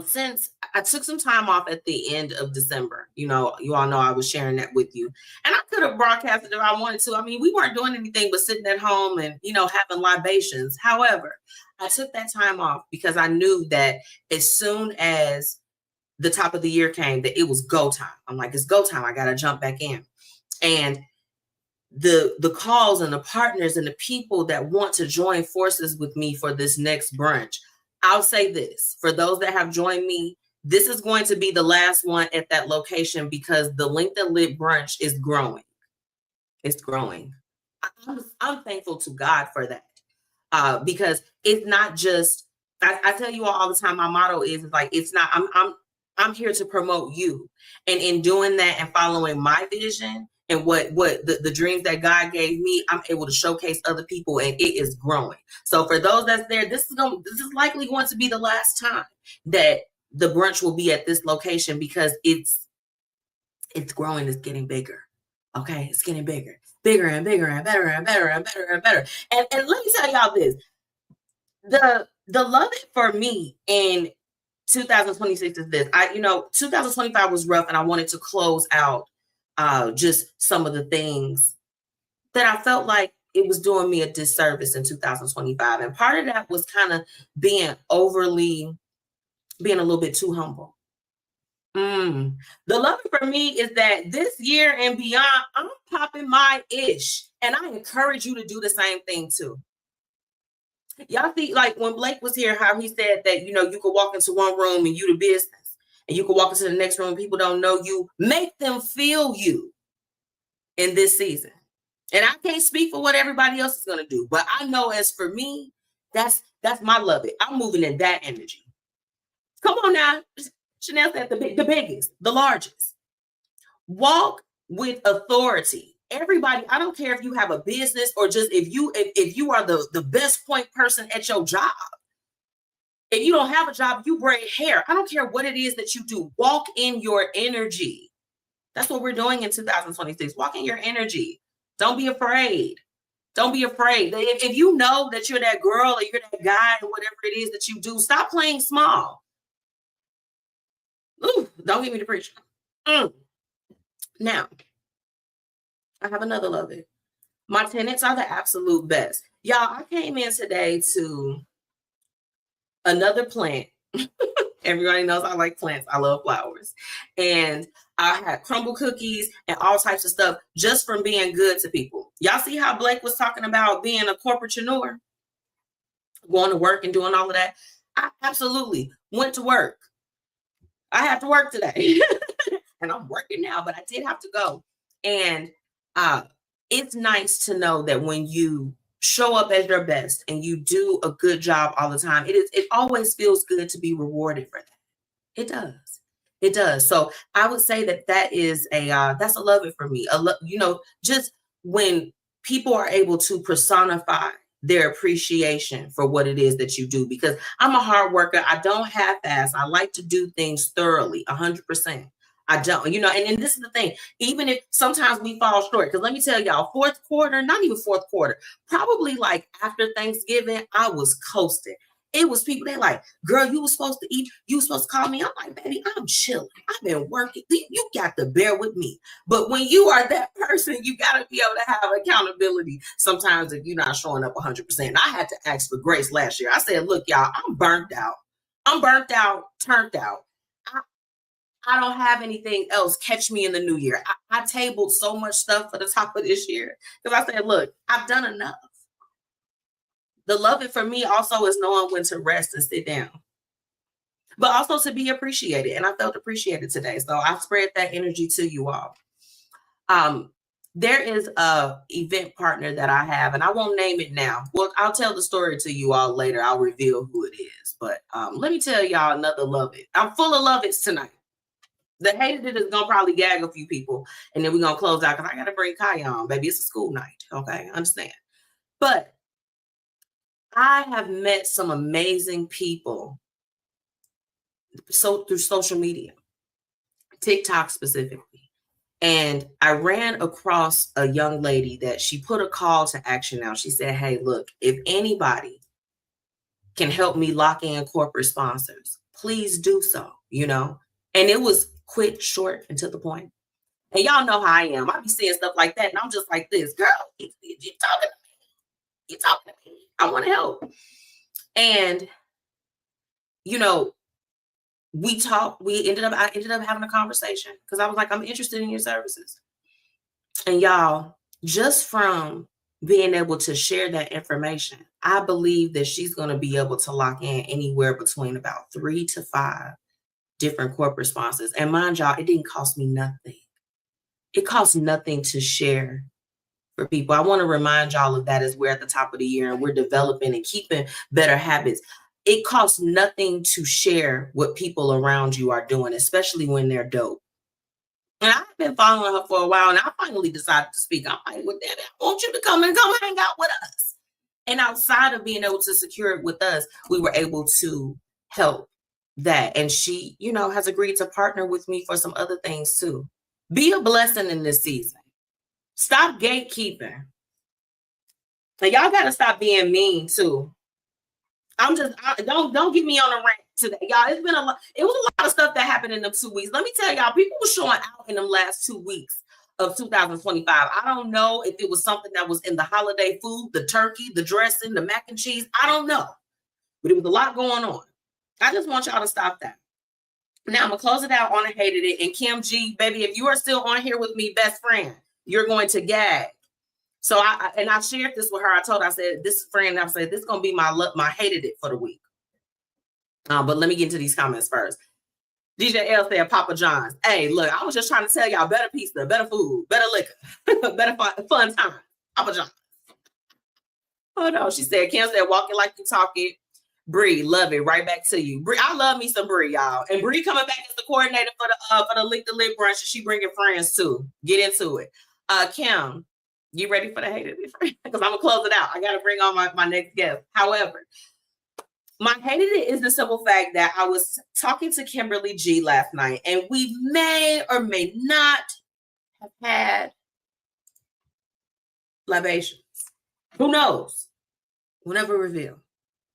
Since I took some time off at the end of December, you know, you all know I was sharing that with you, and I could have broadcasted if I wanted to. I mean, we weren't doing anything but sitting at home and, you know, having libations. However, I took that time off because I knew that as soon as the top of the year came, that it was go time. I'm like, it's go time. I got to jump back in. And the calls and the partners and the people that want to join forces with me for this next brunch, I'll say this, for those that have joined me, this is going to be the last one at that location because the LinkedIn Lit Brunch is growing. It's growing. I'm thankful to God for that, because it's not just, I tell you all the time, my motto is like, it's not, I'm here to promote you. And in doing that and following my vision and what the dreams that God gave me, I'm able to showcase other people, and it is growing. So for those that's there, this is likely going to be the last time that the brunch will be at this location because it's growing, it's getting bigger. Okay, it's getting bigger and bigger and better and better and better and better. And let me tell y'all this. The love it for me in 2026 is this. 2025 was rough, and I wanted to close out just some of the things that I felt like it was doing me a disservice in 2025. And part of that was kind of being a little bit too humble. The love for me is that this year and beyond, I'm popping my ish. And I encourage you to do the same thing too. Y'all see, like when Blake was here, how he said that, you know, you could walk into one room and you the business. And you can walk into the next room, people don't know you. Make them feel you in this season. And I can't speak for what everybody else is going to do. But I know as for me, that's my love it. I'm moving in that energy. Come on now. Chanel said the biggest, the largest. Walk with authority. Everybody, I don't care if you have a business or just if you are the best point person at your job. If you don't have a job, you braid hair. I don't care what it is that you do. Walk in your energy. That's what we're doing in 2026. Walk in your energy. Don't be afraid. Don't be afraid. If you know that you're that girl or you're that guy or whatever it is that you do, stop playing small. Ooh, don't get me to preach. Now, I have another love it. My tenants are the absolute best. Y'all, I came in today to another plant. Everybody knows I like plants. I love flowers. And I had crumble cookies and all types of stuff just from being good to people. Y'all see how Blake was talking about being a corporatepreneur? Going to work and doing all of that. I absolutely went to work. I have to work today. And I'm working now, but I did have to go. And it's nice to know that when you show up as your best and you do a good job all the time, it always feels good to be rewarded for that. It does. So I would say that is that's a love it for me. Just when people are able to personify their appreciation for what it is that you do, because I'm a hard worker. I don't half-ass. I like to do things thoroughly, 100%. I don't, and this is the thing, even if sometimes we fall short, because let me tell y'all, fourth quarter, not even fourth quarter, probably like after Thanksgiving, I was coasting. It was people, they're like, girl, you were supposed to eat. You were supposed to call me. I'm like, baby, I'm chilling. I've been working. You got to bear with me. But when you are that person, you got to be able to have accountability. Sometimes if you're not showing up 100%. I had to ask for grace last year. I said, look, y'all, I'm burnt out. I'm burnt out, turned out. I don't have anything else. Catch me in the new year. I tabled so much stuff for the top of this year because I said, look, I've done enough. The love it for me also is knowing when to rest and sit down, but also to be appreciated. And I felt appreciated today. So I spread that energy to you all. There is a event partner that I have, and I won't name it now. Well, I'll tell the story to you all later. I'll reveal who it is. But let me tell y'all another love it. I'm full of love it's tonight. The hated it is going to probably gag a few people. And then we're going to close out because I got to bring KiYha on, baby. It's a school night. Okay, understand. But I have met some amazing people through social media, TikTok specifically. And I ran across a young lady that she put a call to action out. She said, hey, look, if anybody can help me lock in corporate sponsors, please do so, you know? And it was quick, short, and to the point. And y'all know how I am. I be saying stuff like that, and I'm just like this, girl, you talking to me. You talking to me. I want to help. And, you know, I ended up having a conversation because I was like, I'm interested in your services. And y'all, just from being able to share that information, I believe that she's going to be able to lock in anywhere between about 3 to 5 different corporate sponsors. And mind y'all, it didn't cost me nothing. It costs nothing to share for people. I want to remind y'all of that as we're at the top of the year and we're developing and keeping better habits. It costs nothing to share what people around you are doing, especially when they're dope. And I've been following her for a while, and I finally decided to speak. I'm like, well, Daddy, I want you to come hang out with us. And outside of being able to secure it with us, we were able to help that. And she, you know, has agreed to partner with me for some other things too. Be a blessing in this season. Stop gatekeeping. And y'all got to stop being mean too. Don't get me on a rant today, y'all. It was a lot of stuff that happened in them 2 weeks. Let me tell y'all, people were showing out in them last 2 weeks of 2025. I don't know if it was something that was in the holiday food, the turkey, the dressing, the mac and cheese. I don't know, but it was a lot going on. I just want y'all to stop that. Now I'm gonna close it out on a hated it. And Kim G, baby, if you are still on here with me, best friend, you're going to gag. So I shared this with her. I told her, I said, this friend, I said, this is going to be my hated it for the week. But let me get into these comments first. DJ L said, Papa John's. Hey, look, I was just trying to tell y'all better pizza, better food, better liquor, better fun time. Papa John's. Oh no, she said, Kim said, walk it like you talk it. Bree, love it. Right back to you. Bree, I love me some Bree, y'all. And Bree coming back as the coordinator for the Lick the Lip brunch. And she bringing friends too. Get into it. Kim, you ready for the hated it? Because I'm going to close it out. I got to bring on my next guest. However, my hated it is the simple fact that I was talking to Kimberly G last night, and we may or may not have had libations. Who knows? We'll never reveal.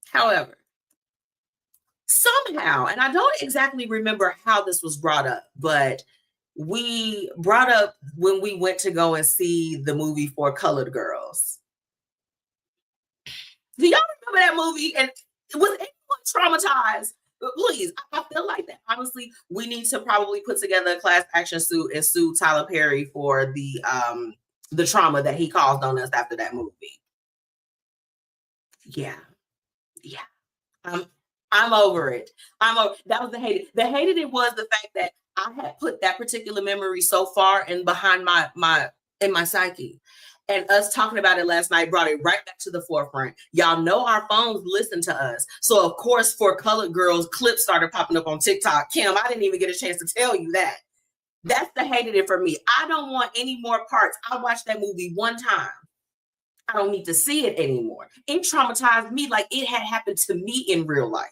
However, somehow, and I don't exactly remember how this was brought up, but we brought up when we went to go and see the movie For Colored Girls. Do y'all remember that movie? And was anyone traumatized? Please, I feel like that. Honestly, we need to probably put together a class action suit and sue Tyler Perry for the trauma that he caused on us after that movie. Yeah. I'm over it. That was the hated. The hated it was the fact that I had put that particular memory so far in behind my psyche. And us talking about it last night brought it right back to the forefront. Y'all know our phones listen to us. So of course, For Colored Girls clips started popping up on TikTok. Kim, I didn't even get a chance to tell you that. That's the hated it for me. I don't want any more parts. I watched that movie one time. I don't need to see it anymore. It traumatized me like it had happened to me in real life.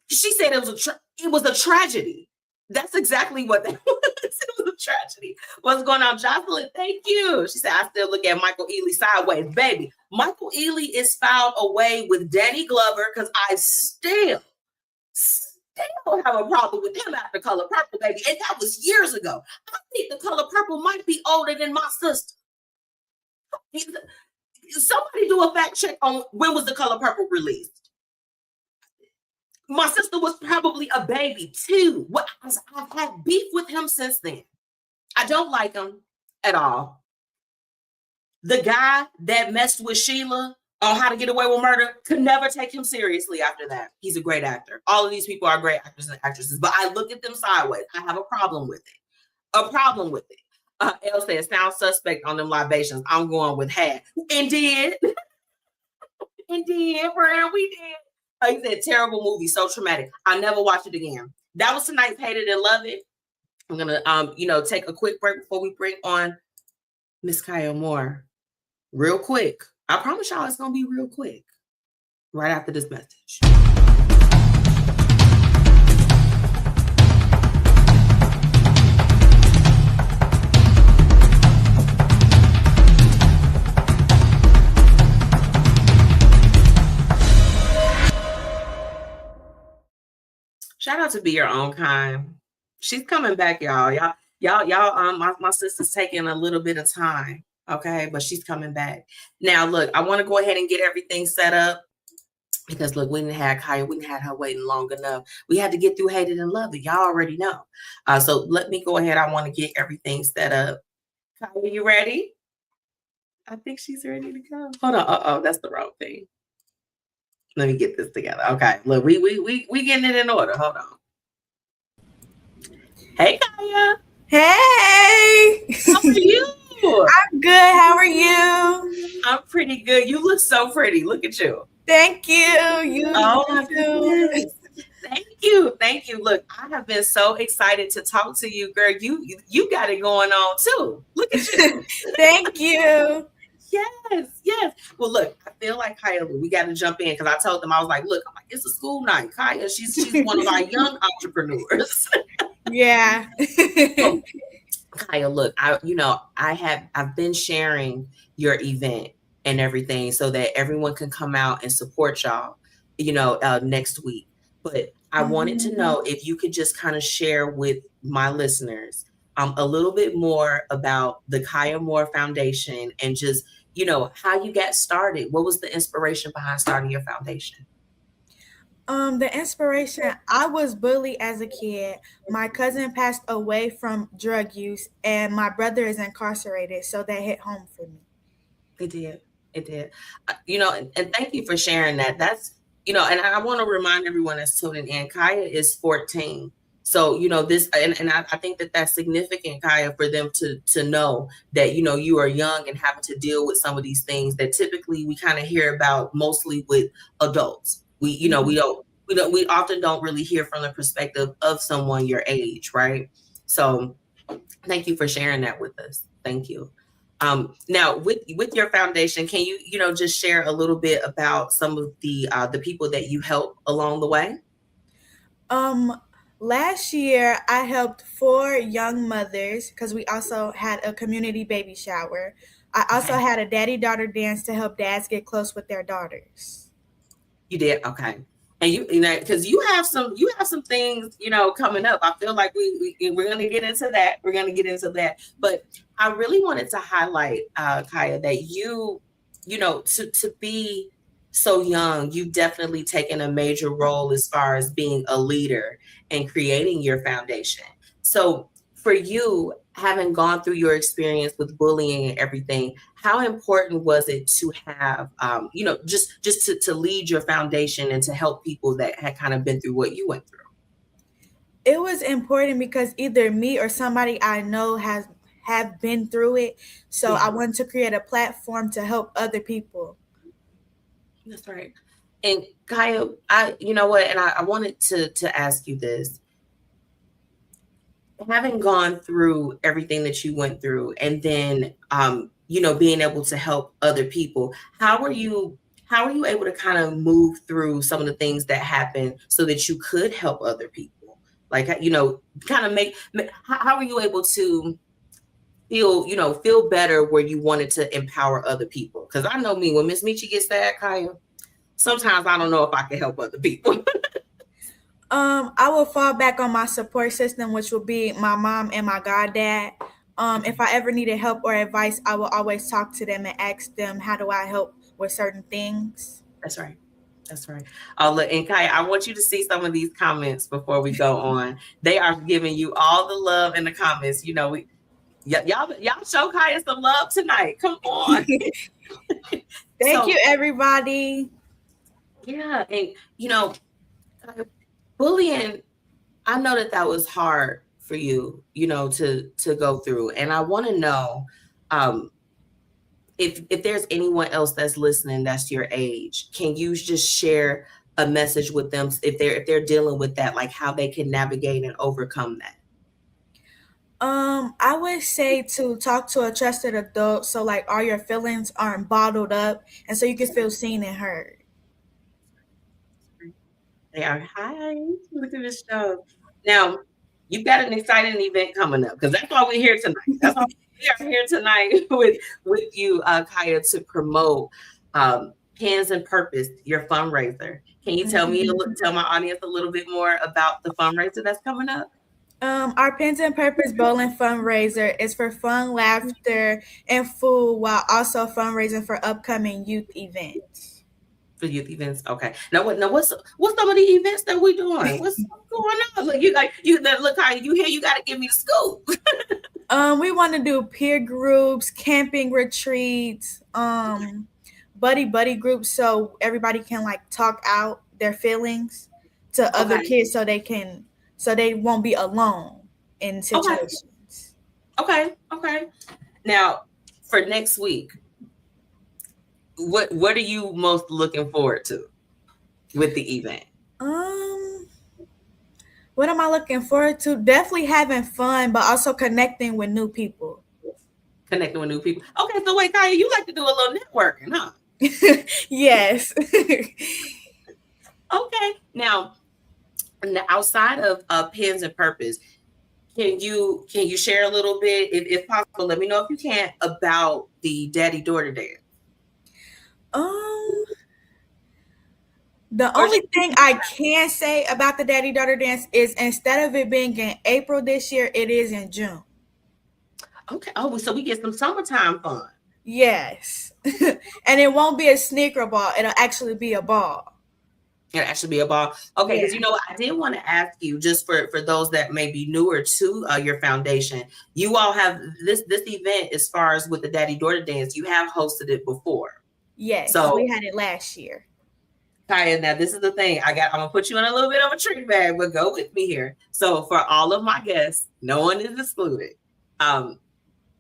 She said it was a tragedy. That's exactly what that was. It was a tragedy. What's going on, Jocelyn? Thank you. She said, I still look at Michael Ealy sideways. Baby, Michael Ealy is filed away with Danny Glover because I still have a problem with him after Color Purple, baby. And that was years ago. I think The Color Purple might be older than my sister. Somebody do a fact check on when was The Color Purple released. My sister was probably a baby too. I've had beef with him since then. I don't like him at all. The guy that messed with Sheila on How to Get Away with Murder could never take him seriously after that. He's a great actor. All of these people are great actors and actresses, but I look at them sideways. I have a problem with it. Elle says, sound suspect on them libations. I'm going with hat. And did. Brian, we did. He said, terrible movie, so traumatic. I never watched it again. That was tonight's Hated and Love It. I'm gonna take a quick break before we bring on Miss KiYha Moore. Real quick. I promise y'all it's gonna be real quick. Right after this message. Shout out to Be Your Own Kind. She's coming back, y'all. My sister's taking a little bit of time, okay? But she's coming back. Now, look, I want to go ahead and get everything set up because, look, we didn't have KiYha. We didn't have her waiting long enough. We had to get through Hated and Love It. Y'all already know. So let me go ahead. I want to get everything set up. KiYha, you ready? I think she's ready to go. Hold on. Uh-oh, that's the wrong thing. Let me get this together. Okay, look, we getting it in order. Hold on. Hey, KiYha. Hey. How are you? I'm good. How are you? I'm pretty good. You look so pretty. Look at you. Thank you. You too. Thank you. Look, I have been so excited to talk to you, girl. You got it going on too. Look at you. Thank you. Yes. Well, look, I feel like KiYha, we got to jump in because I told them, I was like, look, it's a school night. KiYha, she's one of our young entrepreneurs. Yeah. KiYha, look, I've been sharing your event and everything so that everyone can come out and support y'all, next week. But I wanted to know if you could just kind of share with my listeners a little bit more about the KiYha Moore Foundation and just, how you got started. What was the inspiration behind starting your foundation? The inspiration, I was bullied as a kid. My cousin passed away from drug use and my brother is incarcerated. So that hit home for me. It did. And thank you for sharing that. That's, and I want to remind everyone that's tuning in, KiYha is 14. So, this, and I think that that's significant, KiYha, for them to know that, you are young and having to deal with some of these things that typically we kind of hear about mostly with adults. We often don't really hear from the perspective of someone your age, right? So thank you for sharing that with us. Thank you. Now with your foundation, can you, just share a little bit about some of the people that you help along the way? Last year, I helped 4 young mothers because we also had a community baby shower. I also had a daddy-daughter dance to help dads get close with their daughters. You did? Okay. And because you have some things, coming up. I feel like we're going to get into that. But I really wanted to highlight, KiYha, that to be so young, you've definitely taken a major role as far as being a leader and creating your foundation. So for you, having gone through your experience with bullying and everything, how important was it to have, just to lead your foundation and to help people that had kind of been through what you went through? It was important because either me or somebody I know have been through it. So I wanted to create a platform to help other people. That's right. And KiYha, I wanted to ask you this. Having gone through everything that you went through and then, being able to help other people, how are you able to kind of move through some of the things that happened so that you could help other people? Like, kind of how are you able to feel better where you wanted to empower other people? Because I know me, when MzMetchi gets sad, KiYha, sometimes I don't know if I can help other people. I will fall back on my support system, which will be my mom and my goddad. If I ever needed help or advice, I will always talk to them and ask them, how do I help with certain things? That's right. That's right. Look, and KiYha, I want you to see some of these comments before we go on. They are giving you all the love in the comments. Y'all show KiYha some love tonight. Come on. Thank you, everybody. Yeah, and bullying, I know that was hard for you, to go through. And I want to know if there's anyone else that's listening that's your age, can you just share a message with them if they're dealing with that, like how they can navigate and overcome that? I would say to talk to a trusted adult, so like all your feelings aren't bottled up, and so you can feel seen and heard. They are. Hi, look at this show. Now, you've got an exciting event coming up, because that's why we're here tonight. That's why we are here tonight with you, KiYha, to promote Pens and Purpose, your fundraiser. Can you tell my audience a little bit more about the fundraiser that's coming up? Our Pens and Purpose Bowling fundraiser is for fun, laughter, and food, while also fundraising for upcoming youth events. For youth events, okay. Now what's some of the events that we're doing? What's going on? Look, KiYha, you here? You got to give me the scoop. We want to do peer groups, camping retreats, buddy groups, so everybody can like talk out their feelings to other kids, so they won't be alone in situations. Okay. Now, for next week, what are you most looking forward to with the event? What am I looking forward to? Definitely having fun, but also connecting with new people. Okay, so wait, KiYha, you like to do a little networking, huh? Yes. Okay. Now, outside of Pens and Purpose, can you share a little bit, if possible? Let me know if you can, about the daddy-daughter dance. The only thing I can say about the daddy-daughter dance is, instead of it being in April this year, it is in June. Okay. Oh, so we get some summertime fun. Yes. And it won't be a sneaker ball. It'll actually be a ball. Okay, because I did want to ask you, just for those that may be newer to your foundation, you all have this event, as far as with the daddy-daughter dance, you have hosted it before. Yes, so we had it last year. KiYha, now this is the thing. I'm gonna put you in a little bit of a trick bag, but go with me here. So for all of my guests, no one is excluded.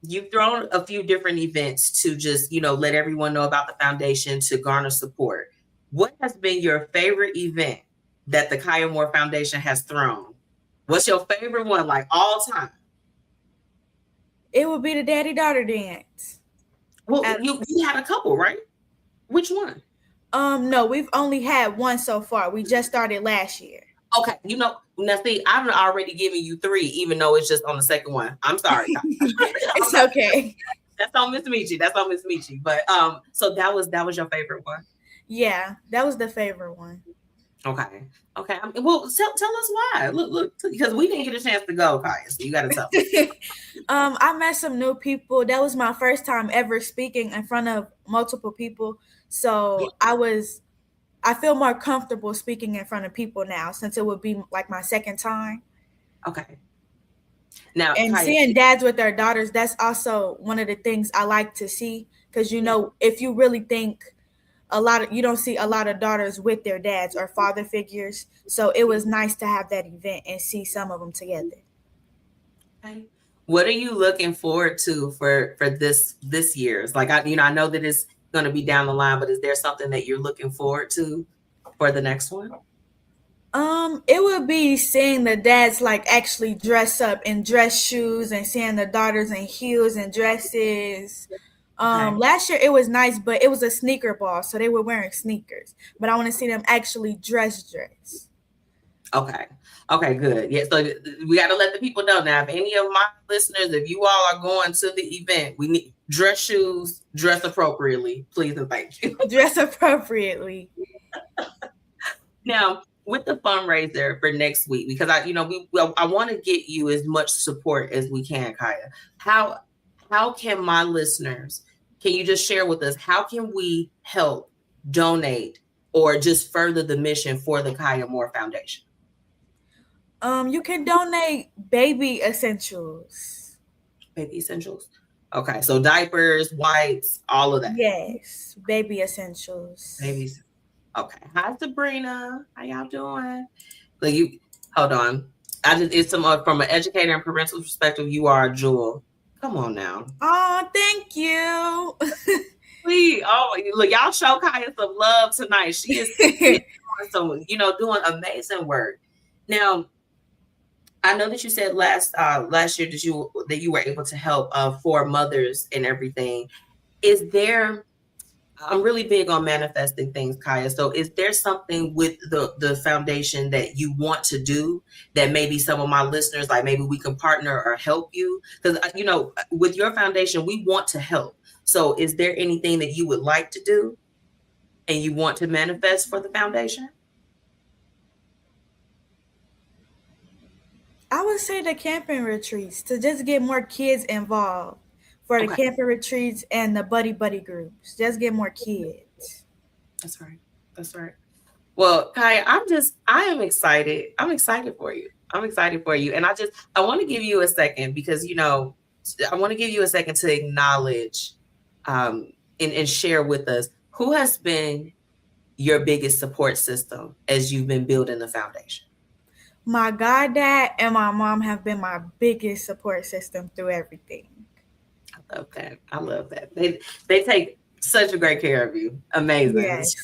You've thrown a few different events to just, let everyone know about the foundation, to garner support. What has been your favorite event that the KiYha Moore Foundation has thrown? What's your favorite one, like all time? It would be the daddy-daughter dance. Well, you had a couple, right? Which one? No, we've only had one so far. We just started last year. Okay, now see, I've already given you 3, even though it's just on the second one. I'm sorry. It's okay. That's on MzMetchi. But so that was your favorite one? Yeah, that was the favorite one. Okay. Well, tell us why. Look, because we didn't get a chance to go, KiYha, so you got to tell us. I met some new people. That was my first time ever speaking in front of multiple people. So I feel more comfortable speaking in front of people now, since it would be like my second time. Okay. Now, and KiYha, seeing dads with their daughters, that's also one of the things I like to see, because if you really think, you don't see a lot of daughters with their dads or father figures. So it was nice to have that event and see some of them together. Okay. What are you looking forward to for this year's? Like, I know that it's going to be down the line, but is there something that you're looking forward to for the next one? It would be seeing the dads like actually dress up in dress shoes, and seeing the daughters in heels and dresses. Last year it was nice, but it was a sneaker ball, so they were wearing sneakers. But I want to see them actually dress. Okay. Okay, good. Yeah, so we got to let the people know now. If any of my listeners, if you all are going to the event, we need dress shoes, dress appropriately, please and thank you. Dress appropriately. Now, with the fundraiser for next week, because I want to get you as much support as we can, KiYha. How can my listeners? Can you just share with us how can we help, donate, or just further the mission for the KiYha Moore Foundation? You can donate baby essentials. Baby essentials. Okay, so diapers, wipes, all of that. Yes, baby essentials. Babies. Okay. Hi, Sabrina. How y'all doing? Hold on. It's from an educator and parental perspective. You are a jewel. Come on now. Oh, thank you. Please, look, y'all show KiYha some love tonight. She is doing amazing work. Now, I know that you said last year that you were able to help 4 mothers and everything. I'm really big on manifesting things, KiYha. So is there something with the foundation that you want to do that maybe some of my listeners, like maybe we can partner or help you? Because, with your foundation, we want to help. So is there anything that you would like to do and you want to manifest for the foundation? I would say the camping retreats to just get more kids involved for the camping retreats and the buddy groups. Just get more kids. That's right. That's right. Well, KiYha, I am excited. I'm excited for you. And I want to give you a second because, I want to give you a second to acknowledge and share with us who has been your biggest support system as you've been building the foundation. My goddad and my mom have been my biggest support system through everything. I love that. They take such a great care of you. Amazing. Yes.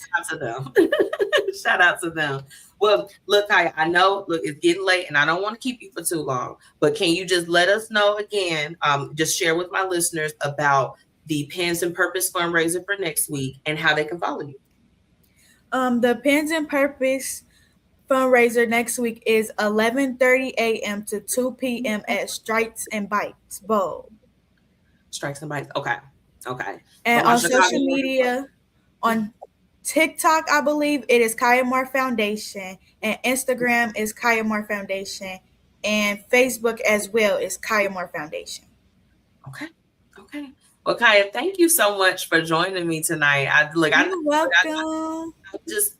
Shout out to them. Well, look, KiYha, I know, it's getting late and I don't want to keep you for too long, but can you just let us know again, just share with my listeners about the Pens and Purpose fundraiser for next week and how they can follow you? The Pens and Purpose fundraiser next week is 11:30 a.m. to 2 p.m. at Strikes and Bites Bowl. Strikes and Bites. Okay. And on social media, on TikTok, I believe it is KiYha Moore Foundation, and Instagram is KiYha Moore Foundation, and Facebook as well is KiYha Moore Foundation. Okay. Well, KiYha, thank you so much for joining me tonight. You're welcome.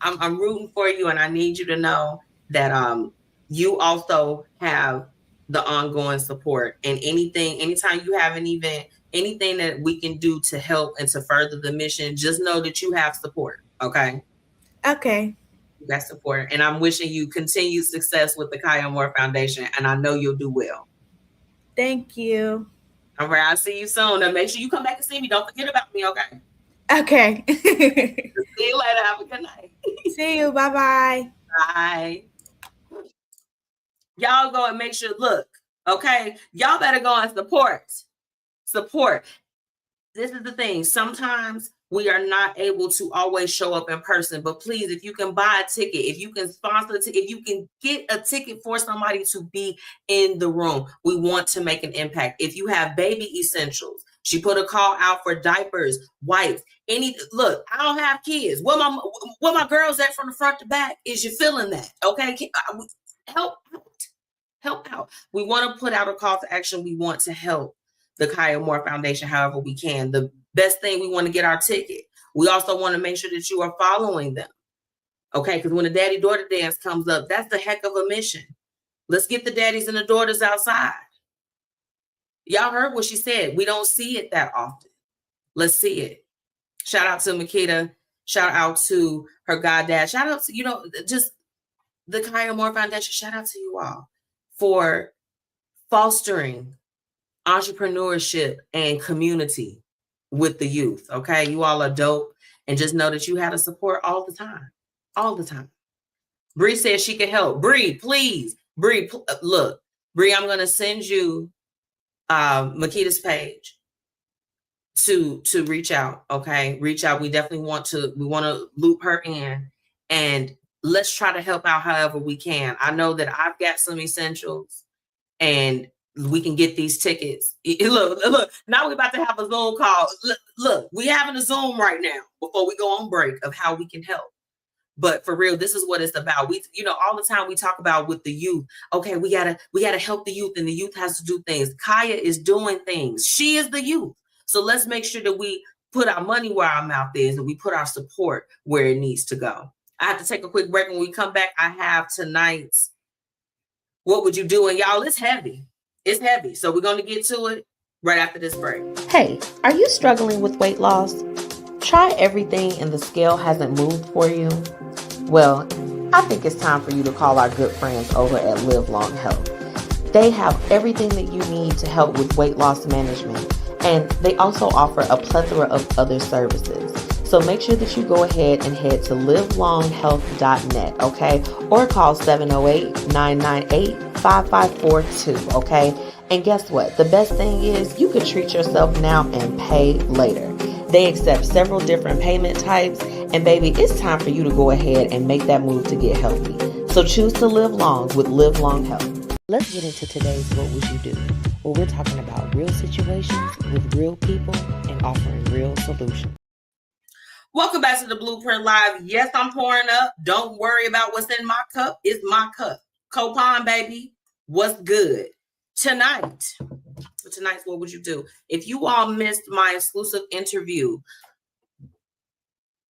I'm rooting for you, and I need you to know that you also have the ongoing support. And anytime you have an event, anything that we can do to help and to further the mission, just know that you have support. Okay. You got support, and I'm wishing you continued success with the KiYha Moore Foundation, and I know you'll do well. Thank you. All right, I'll see you soon. And make sure you come back and see me. Don't forget about me, okay? Okay. See you later. Have a good night. See you. Bye-bye. Bye. Y'all go and make sure, look, okay? Y'all better go and support. This is the thing. Sometimes we are not able to always show up in person, but please, if you can buy a ticket, if you can sponsor a ticket, if you can get a ticket for somebody to be in the room, we want to make an impact. If you have baby essentials, she put a call out for diapers, wipes, look, I don't have kids. Where my girls at from the front to back? Is you feeling that? Okay. Help out. We want to put out a call to action. We want to help the KiYha Moore Foundation however we can. The best thing, we want to get our ticket. We also want to make sure that you are following them. Okay, because when the daddy-daughter dance comes up, that's the heck of a mission. Let's get the daddies and the daughters outside. Y'all heard what she said. We don't see it that often. Let's see it. Shout out to Makita. Shout out to her goddad. Shout out to, just the KiYha Moore Foundation. Shout out to you all for fostering entrepreneurship and community with the youth. Okay, you all are dope, and just know that you have to support all the time. Bree says she can help. Bree, please. Bree, look, Bree, I'm gonna send you Makita's page to reach out. Okay, reach out. We definitely want to loop her in, and let's try to help out however we can. I know that I've got some essentials, and we can get these tickets. Look, now we're about to have a Zoom call. Look, we're having a Zoom right now before we go on break of how we can help. But for real, this is what it's about. We, all the time we talk about with the youth. Okay, we gotta help the youth, and the youth has to do things. KiYha is doing things. She is the youth. So let's make sure that we put our money where our mouth is, and we put our support where it needs to go. I have to take a quick break. When we come back, I have tonight's What Would You Do? And y'all, it's heavy. It's heavy. So we're going to get to it right after this break. Hey, are you struggling with weight loss? Try everything and the scale hasn't moved for you? Well, I think it's time for you to call our good friends over at Live Long Health. They have everything that you need to help with weight loss management, and they also offer a plethora of other services. So make sure that you go ahead and head to livelonghealth.net, okay? Or call 708-998-5542, okay? And guess what? The best thing is you can treat yourself now and pay later. They accept several different payment types, and baby, it's time for you to go ahead and make that move to get healthy. So choose to live long with Live Long Health. Let's get into today's What Would You Do? Where we're talking about real situations with real people and offering real solutions. Welcome back to the Blueprint Live. Yes, I'm pouring up. Don't worry about what's in my cup. It's my cup. Copajn, baby. What's good? Tonight's What Would You Do? If you all missed my exclusive interview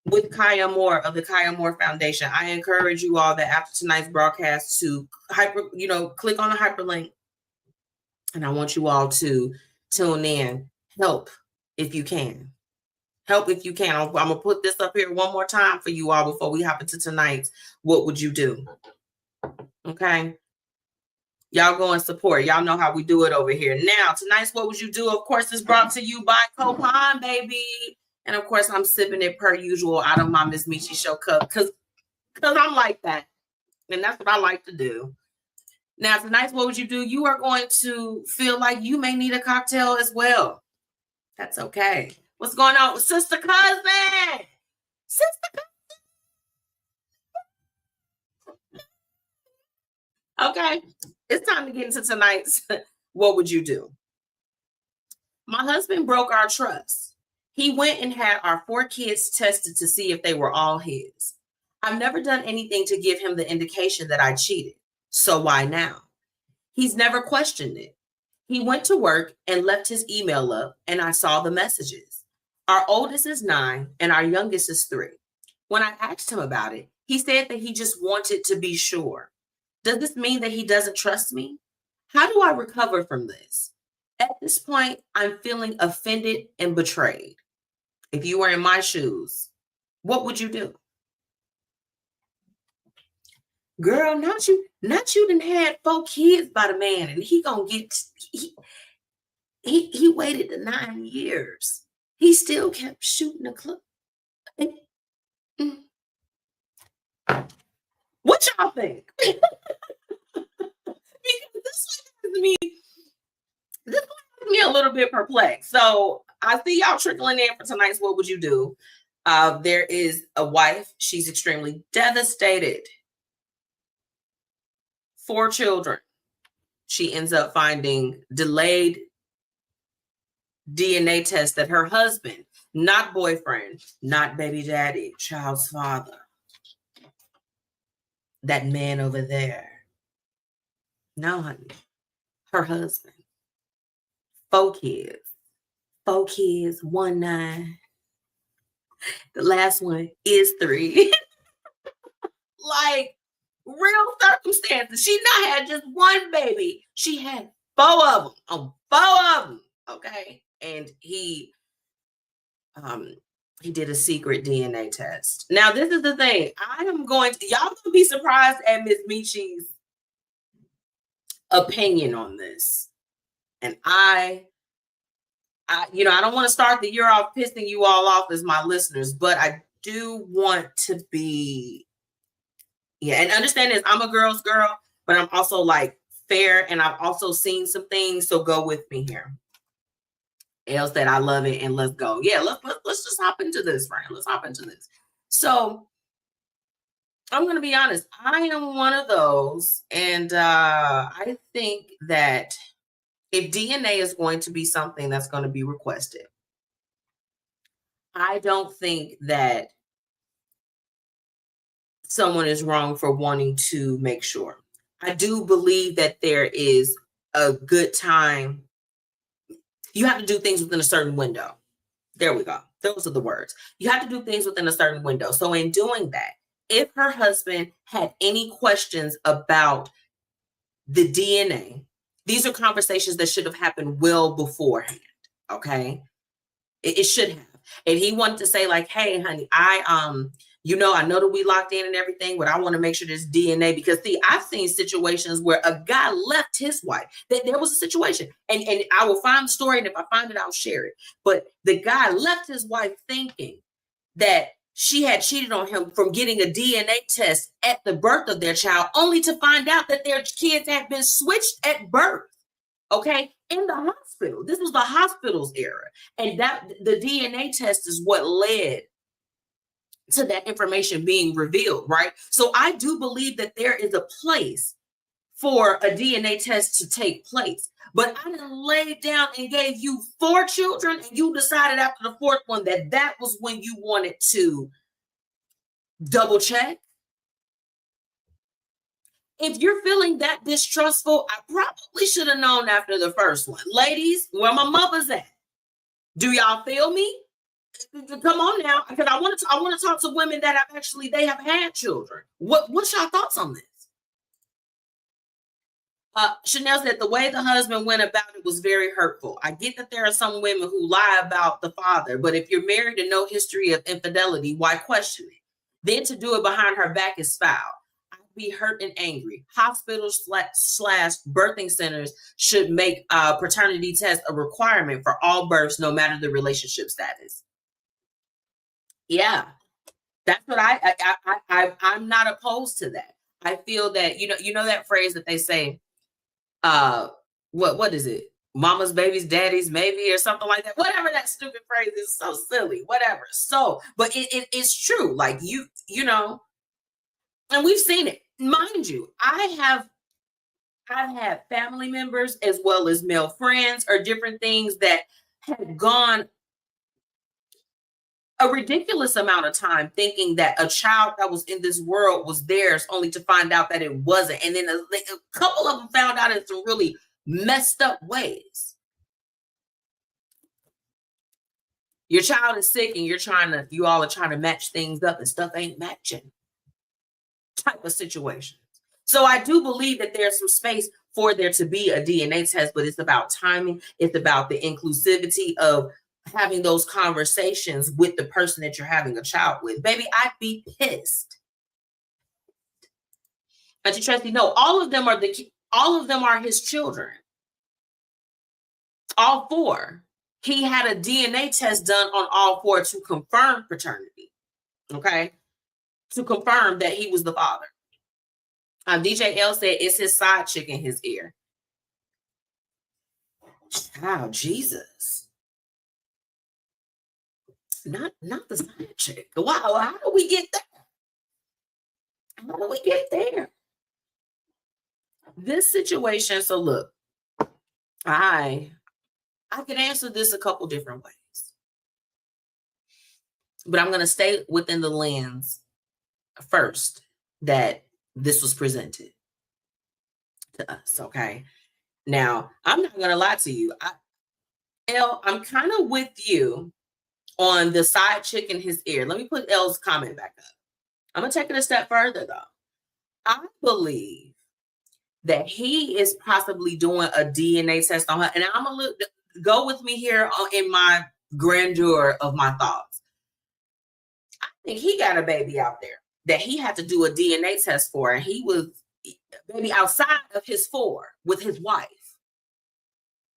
with KiYha Moore of the KiYha Moore Foundation, I encourage you all that after tonight's broadcast to click on the hyperlink. And I want you all to tune in. Help if you can. Help if you can. I'm going to put this up here one more time for you all before we hop into tonight's What Would You Do? Okay? Y'all go and support. Y'all know how we do it over here. Now, tonight's What Would You Do, of course, is brought to you by Copajn, baby. And, of course, I'm sipping it per usual out of my MzMetchi show cup because I'm like that. And that's what I like to do. Now, tonight's What Would You Do? You are going to feel like you may need a cocktail as well. That's okay. What's going on with Sister Cousin? Sister Cousin. Okay, it's time to get into tonight's What Would You Do? My husband broke our trust. He went and had our 4 kids tested to see if they were all his. I've never done anything to give him the indication that I cheated. So why now? He's never questioned it. He went to work and left his email up, and I saw the messages. Our oldest is 9 and our youngest is 3. When I asked him about it, he said that he just wanted to be sure. Does this mean that he doesn't trust me? How do I recover from this? At this point, I'm feeling offended and betrayed. If you were in my shoes, what would you do? Girl, not you done had 4 kids by the man, and he gonna get he waited the 9 years. He still kept shooting the club. What y'all think? Because this has me a little bit perplexed. So I see y'all trickling in for tonight's What Would You Do? There is a wife. She's extremely devastated. 4 children. She ends up finding delayed DNA tests that her husband, not boyfriend, not baby daddy, child's father, that man over there. No, honey. Her husband. 4 kids. 4 kids, 1 9. The last one is 3. Like, real circumstances. She not had just 1 baby. She had 4 of them. 4 of them. Okay. And he did a secret DNA test. Now, this is the thing. Y'all gonna be surprised at MzMetchi's opinion on this. And I don't want to start the year off pissing you all off as my listeners, but I do want to be, and understand this. I'm a girl's girl, but I'm also like fair, and I've also seen some things. So go with me here. Elle said, I love it, and let's go. Yeah, let's just hop into this, friend. Let's hop into this. So I'm going to be honest. I am one of those. And I think that if DNA is going to be something that's going to be requested, I don't think that someone is wrong for wanting to make sure. I do believe that there is a good time. You have to do things within a certain window. There we go. Those are the words. You have to do things within a certain window. So in doing that, if her husband had any questions about the DNA, these are conversations that should have happened well beforehand. Okay. It should have. And he wanted to say like, hey, honey, I know that we locked in and everything, but I want to make sure there's DNA because see, I've seen situations where a guy left his wife. That there was a situation, and I will find the story, and if I find it, I'll share it. But the guy left his wife thinking that she had cheated on him from getting a DNA test at the birth of their child, only to find out that their kids had been switched at birth. Okay, in the hospital. This was the hospital's era, and that the DNA test is what led to that information being revealed, right? So I do believe that there is a place for a DNA test to take place. But I done laid down and gave you 4 children, and you decided after the 4th one that was when you wanted to double check. If you're feeling that distrustful, I probably should have known after the first one. Ladies, where my mother's at? Do y'all feel me? Come on now, because I want to talk to women that they have had children. What's your thoughts on this? Chanel said the way the husband went about it was very hurtful. I get that there are some women who lie about the father, but if you're married and no history of infidelity, why question it? Then to do it behind her back is foul. I'd be hurt and angry. Hospitals / birthing centers should make paternity tests a requirement for all births, no matter the relationship status. Yeah, that's what I'm not opposed to that. I feel that you know that phrase that they say, what is it? Mama's baby's daddy's maybe, or something like that. Whatever that stupid phrase is, so silly. Whatever. So, but it's true. Like you know, and we've seen it. Mind you, I've had family members as well as male friends or different things that have gone a ridiculous amount of time thinking that a child that was in this world was theirs, only to find out that it wasn't. And then a couple of them found out in some really messed up ways. Your child is sick and you all are trying to match things up and stuff ain't matching type of situation. So I do believe that there's some space for there to be a DNA test, but it's about timing. It's about the inclusivity of having those conversations with the person that you're having a child with. Baby, I'd be pissed. But you trust me? No, all of them are his children. All 4. He had a DNA test done on all 4 to confirm paternity. Okay? To confirm that he was the father. DJ L said it's his side chick in his ear. Wow, Jesus. Not the side chick. Wow, how do we get there? How do we get there? This situation, so look, I could answer this a couple different ways. But I'm going to stay within the lens first that this was presented to us, okay? Now, I'm not going to lie to you. I'm kind of with you on the side chick in his ear. Let me put L's comment back up. I'm going to take it a step further, though. I believe that he is possibly doing a DNA test on her. And I'm going to go with me here in my grandeur of my thoughts. I think he got a baby out there that he had to do a DNA test for. And he was maybe outside of his 4 with his wife.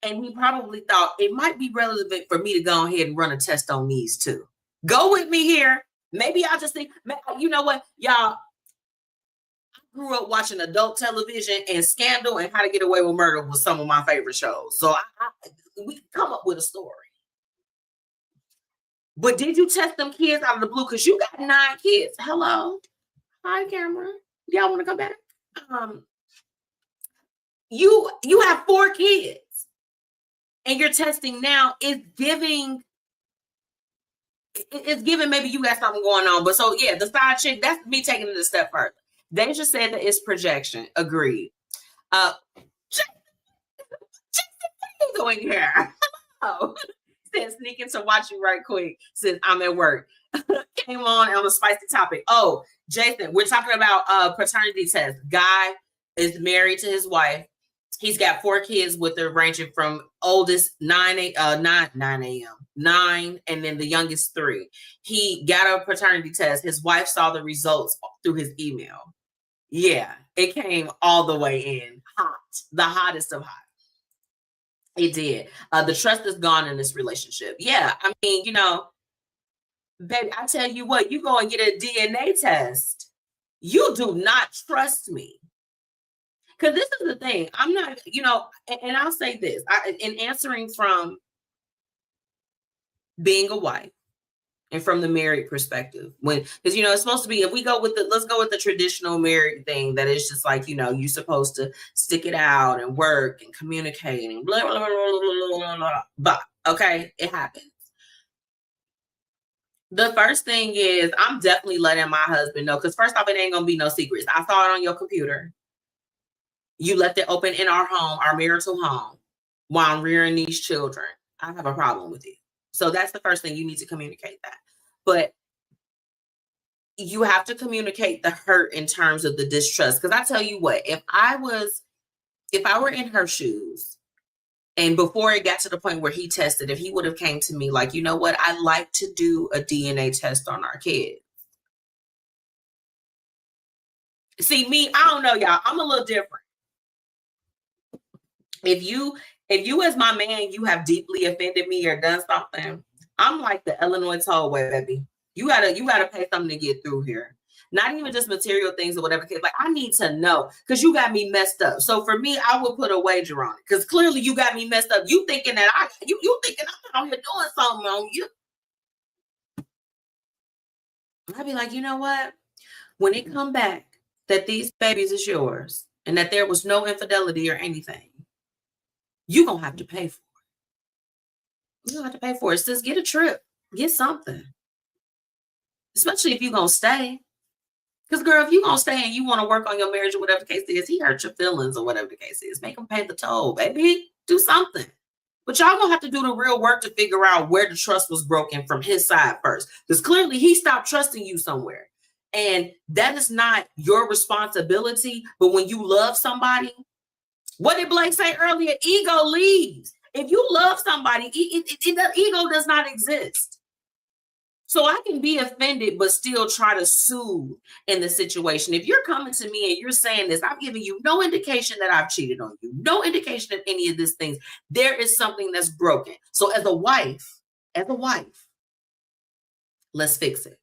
And he probably thought it might be relevant for me to go ahead and run a test on these too. Go with me here. Maybe I'll just think, you know what, y'all, I grew up watching adult television, and Scandal and How to Get Away with Murder was some of my favorite shows. So we can come up with a story. But did you test them kids out of the blue? Because you got 9 kids. Hello. Hi, Cameron. Y'all want to come back? You have 4 kids, and you're testing now. It's giving maybe you got something going on. But so yeah, the side chick, that's me taking it a step further. They just said that it's projection. Agreed. Jason, what are you doing here? Oh, said sneaking to watch you right quick since I'm at work. Came on a spicy topic. Oh, Jason, we're talking about paternity test. Guy is married to his wife. He's got 4 kids with her, ranging from oldest 9 a.m., and then the youngest 3. He got a paternity test. His wife saw the results through his email. Yeah, it came all the way in hot, the hottest of hot. It did. The trust is gone in this relationship. Yeah, I mean, baby, I tell you what, you go and get a DNA test. You do not trust me. Because this is the thing. I'm not, and I'll say this. In answering from being a wife and from the married perspective, because it's supposed to be, if we go with let's go with the traditional married thing, that is just like, you're supposed to stick it out and work and communicate and blah, blah, blah, blah, blah, blah, blah. Okay, it happens. The first thing is, I'm definitely letting my husband know, because first off, it ain't gonna be no secrets. I saw it on your computer. You left it open in our home, our marital home, while I'm rearing these children. I have a problem with it. So that's the first thing. You need to communicate that. But you have to communicate the hurt in terms of the distrust. Because I tell you what, if I were in her shoes, and before it got to the point where he tested, if he would have came to me like, you know what, I like to do a DNA test on our kids. See, me, I don't know, y'all. I'm a little different. If you as my man, you have deeply offended me or done something, I'm like the Illinois tollway, baby. You gotta pay something to get through here. Not even just material things or whatever. Like, I need to know, because you got me messed up. So for me, I would put a wager on it, because clearly you got me messed up. You thinking that you thinking I'm out here doing something on you. I'd be like, you know what? When it come back that these babies is yours and that there was no infidelity or anything, you're going to have to pay for it. You're going to have to pay for it. Sis, get a trip. Get something. Especially if you're going to stay. Because, girl, if you're going to stay and you want to work on your marriage or whatever the case is, he hurt your feelings or whatever the case is, make him pay the toll, baby. Do something. But y'all going to have to do the real work to figure out where the trust was broken from his side first. Because clearly he stopped trusting you somewhere. And that is not your responsibility. But when you love somebody, what did Blake say earlier? Ego leaves. If you love somebody, the ego does not exist. So I can be offended, but still try to soothe in the situation. If you're coming to me and you're saying this, I've given you no indication that I've cheated on you, no indication of any of these things. There is something that's broken. So as a wife, let's fix it.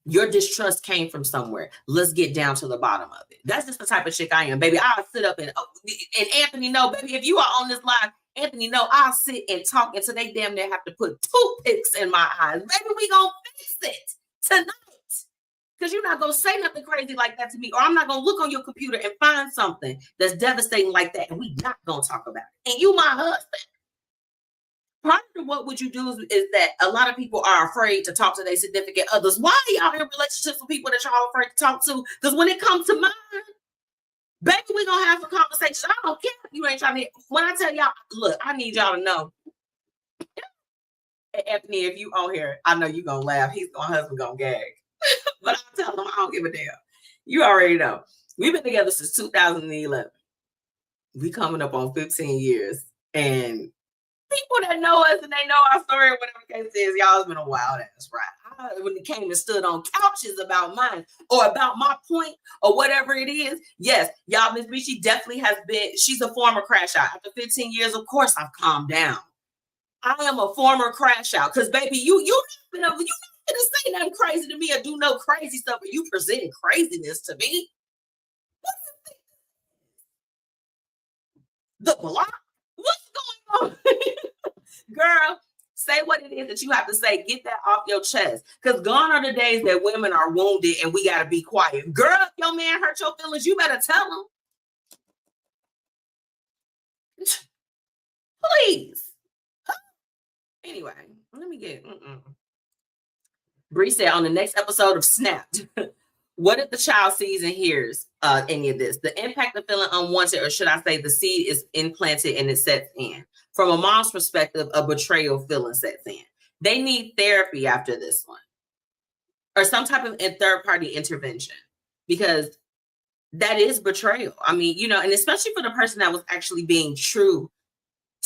Your distrust came from somewhere. Let's get down to the bottom of it. That's just the type of chick I am, baby. I'll sit up and Anthony know, baby, if you are on this live, Anthony know, I'll sit and talk until they damn near have to put toothpicks in my eyes. Baby, we gonna fix it tonight. Because you're not gonna say nothing crazy like that to me, or I'm not gonna look on your computer and find something that's devastating like that, and we not gonna talk about it. And you my husband. Part of what would you do is that a lot of people are afraid to talk to their significant others. Why are y'all in relationships with people that y'all afraid to talk to? Because when it comes to mine, baby, we're going to have some conversations. I don't care if you ain't trying to. When I tell y'all, look, I need y'all to know. Anthony, if you on here, I know you're going to laugh. My husband going to gag. But I'll tell him I don't give a damn. You already know. We've been together since 2011. We coming up on 15 years. And people that know us and they know our story or whatever the case is, y'all, it's been a wild ass ride. When it came and stood on couches about mine or about my point or whatever it is, yes, y'all, MzMetchi definitely has been, she's a former crash out. After 15 years, of course, I've calmed down. I am a former crash out because, baby, you not gonna say nothing crazy to me or do no crazy stuff, or you presenting craziness to me. What do you think? The block? What's going on? Girl, Say what it is that you have to say. Get that off your chest. Because gone are the days that women are wounded and we got to be quiet. Girl, if your man hurt your feelings, you better tell him. Please. Anyway, let me get. Bree said on the next episode of Snapped, what if the child sees and hears any of this? The impact of feeling unwanted, or should I say the seed is implanted and it sets in. From a mom's perspective, a betrayal feeling sets in. They need therapy after this one, or some type of third-party intervention, because that is betrayal. I mean, you know, and especially for the person that was actually being true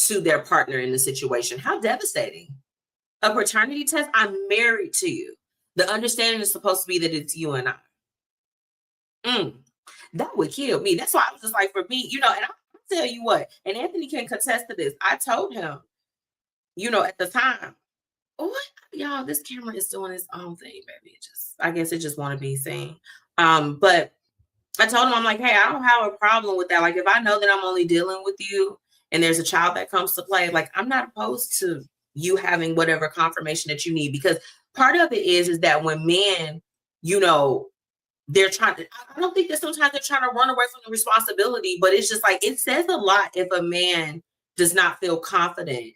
to their partner in the situation. How devastating. A paternity test, I'm married to you. The understanding is supposed to be that it's you and I. That would kill me. That's why I was just like, for me, you know, and I'll tell you what, and Anthony can contest to this. I told him, you know, at the time, what? Y'all, this camera is doing its own thing, baby. I guess it just want to be seen. But I told him, I'm like, hey, I don't have a problem with that. Like, if I know that I'm only dealing with you and there's a child that comes to play, like, I'm not opposed to you having whatever confirmation that you need, because part of it is that when men, you know, they're trying to, I don't think that sometimes they're trying to run away from the responsibility, but it's just like, it says a lot if a man does not feel confident.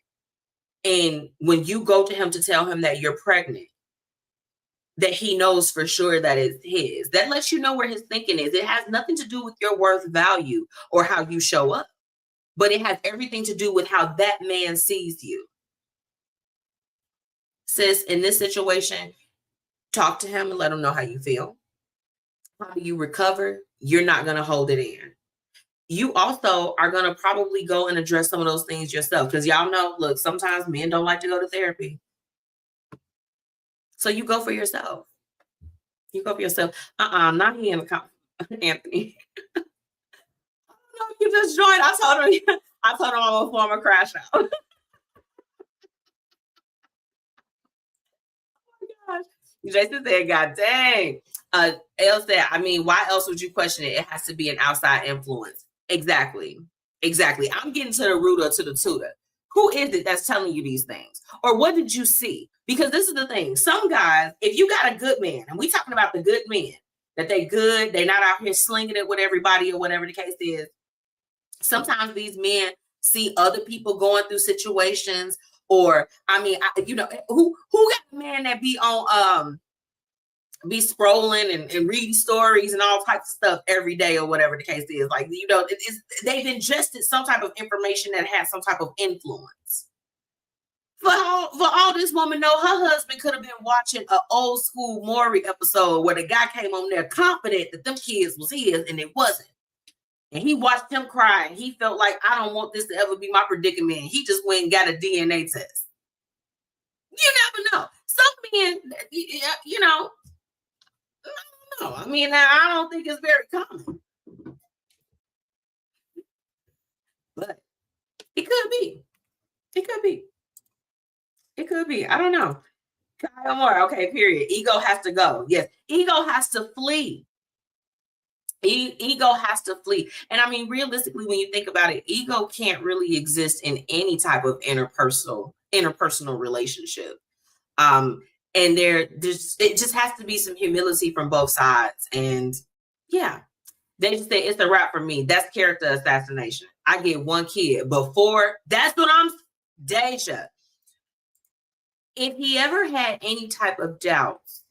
And when you go to him to tell him that you're pregnant, that he knows for sure that it's his. That lets you know where his thinking is. It has nothing to do with your worth value or how you show up, but it has everything to do with how that man sees you. Sis, in this situation, talk to him and let him know how you feel. How you recover, you're not going to hold it in. You also are going to probably go and address some of those things yourself, because y'all know, look, sometimes men don't like to go to therapy. So you go for yourself. You go for yourself. Not he in the comment, Anthony. I don't know if you just joined. I told him I'm a former crash out. Oh my gosh. Jason said, God dang. Elle said, I mean, why else would you question it? It has to be an outside influence. Exactly. I'm getting to the root or to the tutor. Who is it that's telling you these things? Or what did you see? Because this is the thing. Some guys, if you got a good man, and we talking about the good men, that they good, they're not out here slinging it with everybody or whatever the case is. Sometimes these men see other people going through situations, or, I mean, you know, who got a man that be on, be scrolling and reading stories and all types of stuff every day or whatever the case is. Like, you know, they've ingested some type of information that has some type of influence. For all this woman know, her husband could have been watching an old school Maury episode where the guy came on there confident that them kids was his and it wasn't. And he watched him cry and he felt like, I don't want this to ever be my predicament. He just went and got a DNA test. You never know. Some men, you know, I don't know. I mean, I don't think it's very common. But it could be. It could be. It could be. I don't know. KiYha Moore. Okay, period. Ego has to go. Yes. Ego has to flee. Ego has to flee. And I mejust realistically, when you think about it, ego can't really exist in any type of interpersonal relationship. And it just has to be some humility from both sides. And yeah, they just say it's a wrap for me. That's character assassination. I get one kid before. That's what I'm, Deja. If he ever had any type of doubts,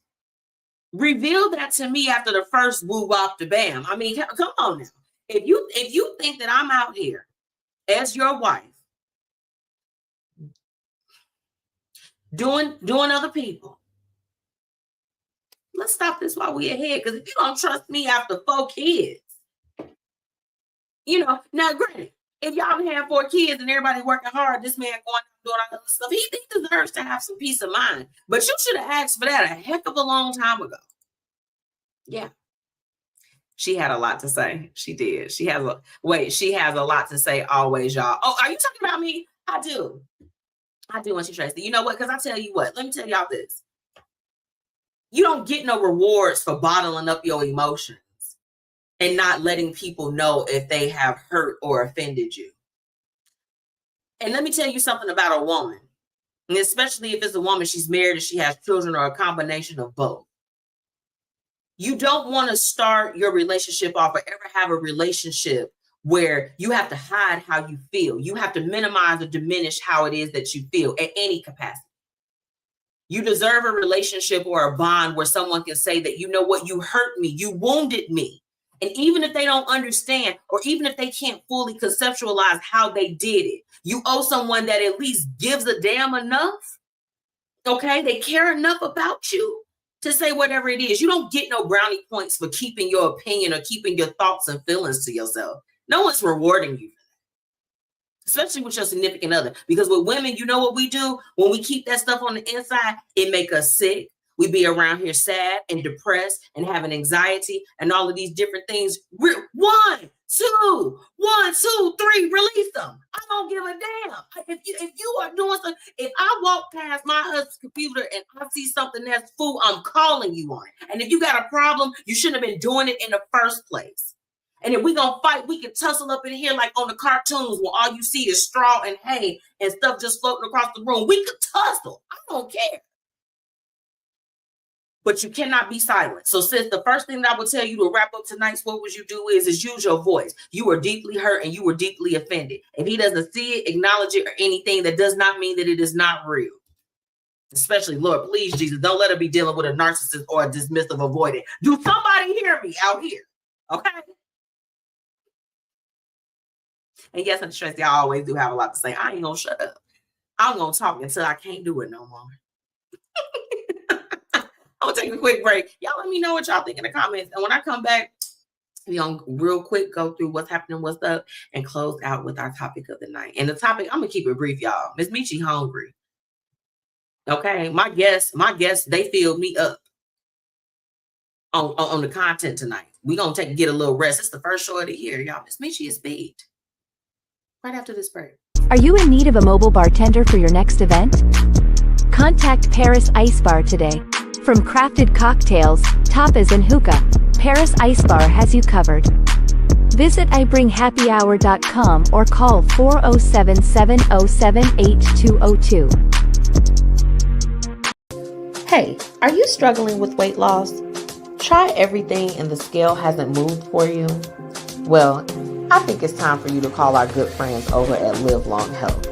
reveal that to me after the first woo wop the bam. I mean, come on now. If you think that I'm out here as your wife doing other people, let's stop this while we're ahead. Because if you don't trust me after 4 kids, you know, now granted, if y'all have 4 kids and everybody working hard, this man going doing all this stuff, he deserves to have some peace of mind. But you should have asked for that a heck of a long time ago. Yeah. She had a lot to say. She did. She has a lot to say always, y'all. Oh, are you talking about me? I do. And she Tracy. You know what? Because I tell you what, let me tell y'all this. You don't get no rewards for bottling up your emotions and not letting people know if they have hurt or offended you. And let me tell you something about a woman. And especially if it's a woman, she's married and she has children or a combination of both. You don't want to start your relationship off or ever have a relationship where you have to hide how you feel. You have to minimize or diminish how it is that you feel at any capacity. You deserve a relationship or a bond where someone can say that, you know what, you hurt me, you wounded me. And even if they don't understand, or even if they can't fully conceptualize how they did it, you owe someone that at least gives a damn enough. Okay, they care enough about you to say whatever it is. You don't get no brownie points for keeping your opinion or keeping your thoughts and feelings to yourself. No one's rewarding you, especially with your significant other. Because with women, you know what we do? When we keep that stuff on the inside, it make us sick. We be around here sad and depressed and having anxiety and all of these different things. One, two, 3, release them. I don't give a damn. If you are doing something, if I walk past my husband's computer and I see something that's fool, I'm calling you on it. And if you got a problem, you shouldn't have been doing it in the first place. And if we gonna fight, we can tussle up in here like on the cartoons where all you see is straw and hay and stuff just floating across the room. We could tussle. I don't care. But you cannot be silent. So sis, the first thing that I would tell you to wrap up tonight's What Would You Do is use your voice. You were deeply hurt and you were deeply offended. If he doesn't see it, acknowledge it, or anything, that does not mean that it is not real. Especially, Lord, please, Jesus, don't let her be dealing with a narcissist or a dismissive avoidant. Do somebody hear me out here? Okay? And yes, I'm sure y'all always do have a lot to say. I ain't gonna shut up. I'm gonna talk until I can't do it no more. I'm gonna take a quick break. Y'all let me know what y'all think in the comments. And when I come back, we're gonna real quick go through what's happening, what's up, and close out with our topic of the night. And the topic, I'm gonna keep it brief, y'all. MzMetchi hungry. Okay, my guests, they filled me up on the content tonight. We're gonna get a little rest. It's the first show of the year, y'all. MzMetchi is big. Right after this break. Are you in need of a mobile bartender for your next event? Contact Paris Ice Bar today. From crafted cocktails, tapas and hookah, Paris Ice Bar has you covered. Visit ibringhappyhour.com or call 407-707-8202. Hey, are you struggling with weight loss? Try everything and the scale hasn't moved for you? Well, I think it's time for you to call our good friends over at Live Long Health.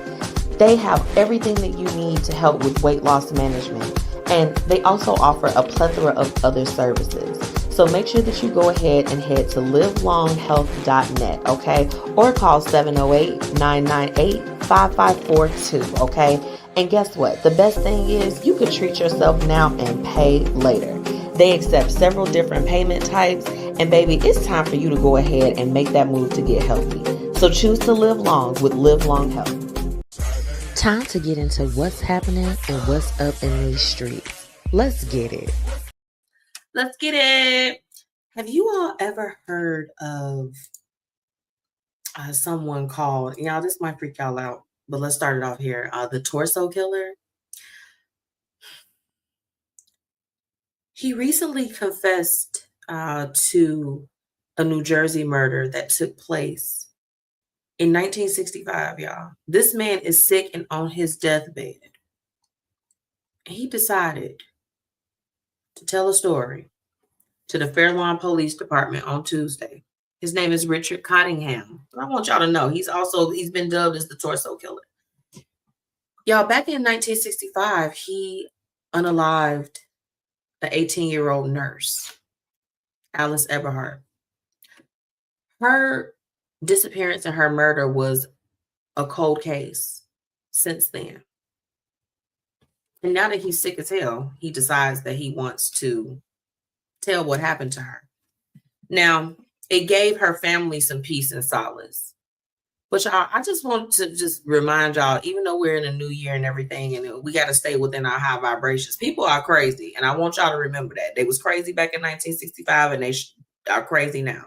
They have everything that you need to help with weight loss management, and they also offer a plethora of other services. So make sure that you go ahead and head to livelonghealth.net, okay? Or call 708-998-5542, okay? And guess what? The best thing is you can treat yourself now and pay later. They accept several different payment types, and baby, it's time for you to go ahead and make that move to get healthy. So choose to live long with Live Long Health. Time to get into what's happening and what's up in these streets. Let's get it. Let's get it. Have you all ever heard of someone called, y'all, this might freak y'all out, but let's start it off here. The torso killer. He recently confessed to a New Jersey murder that took place in 1965, y'all. This man is sick and on his deathbed. He decided to tell a story to the Fairlawn Police Department on Tuesday. His name is Richard Cottingham. I want y'all to know he's been dubbed as the torso killer. Y'all, back in 1965, he unalived an 18-year-old nurse, Alice Eberhardt. Her disappearance and her murder was a cold case since then. And now that he's sick as hell, he decides that he wants to tell what happened to her. Now, it gave her family some peace and solace. But y'all, I just want to remind y'all, even though we're in a new year and everything, and we got to stay within our high vibrations, people are crazy. And I want y'all to remember that. They was crazy back in 1965 and they are crazy now.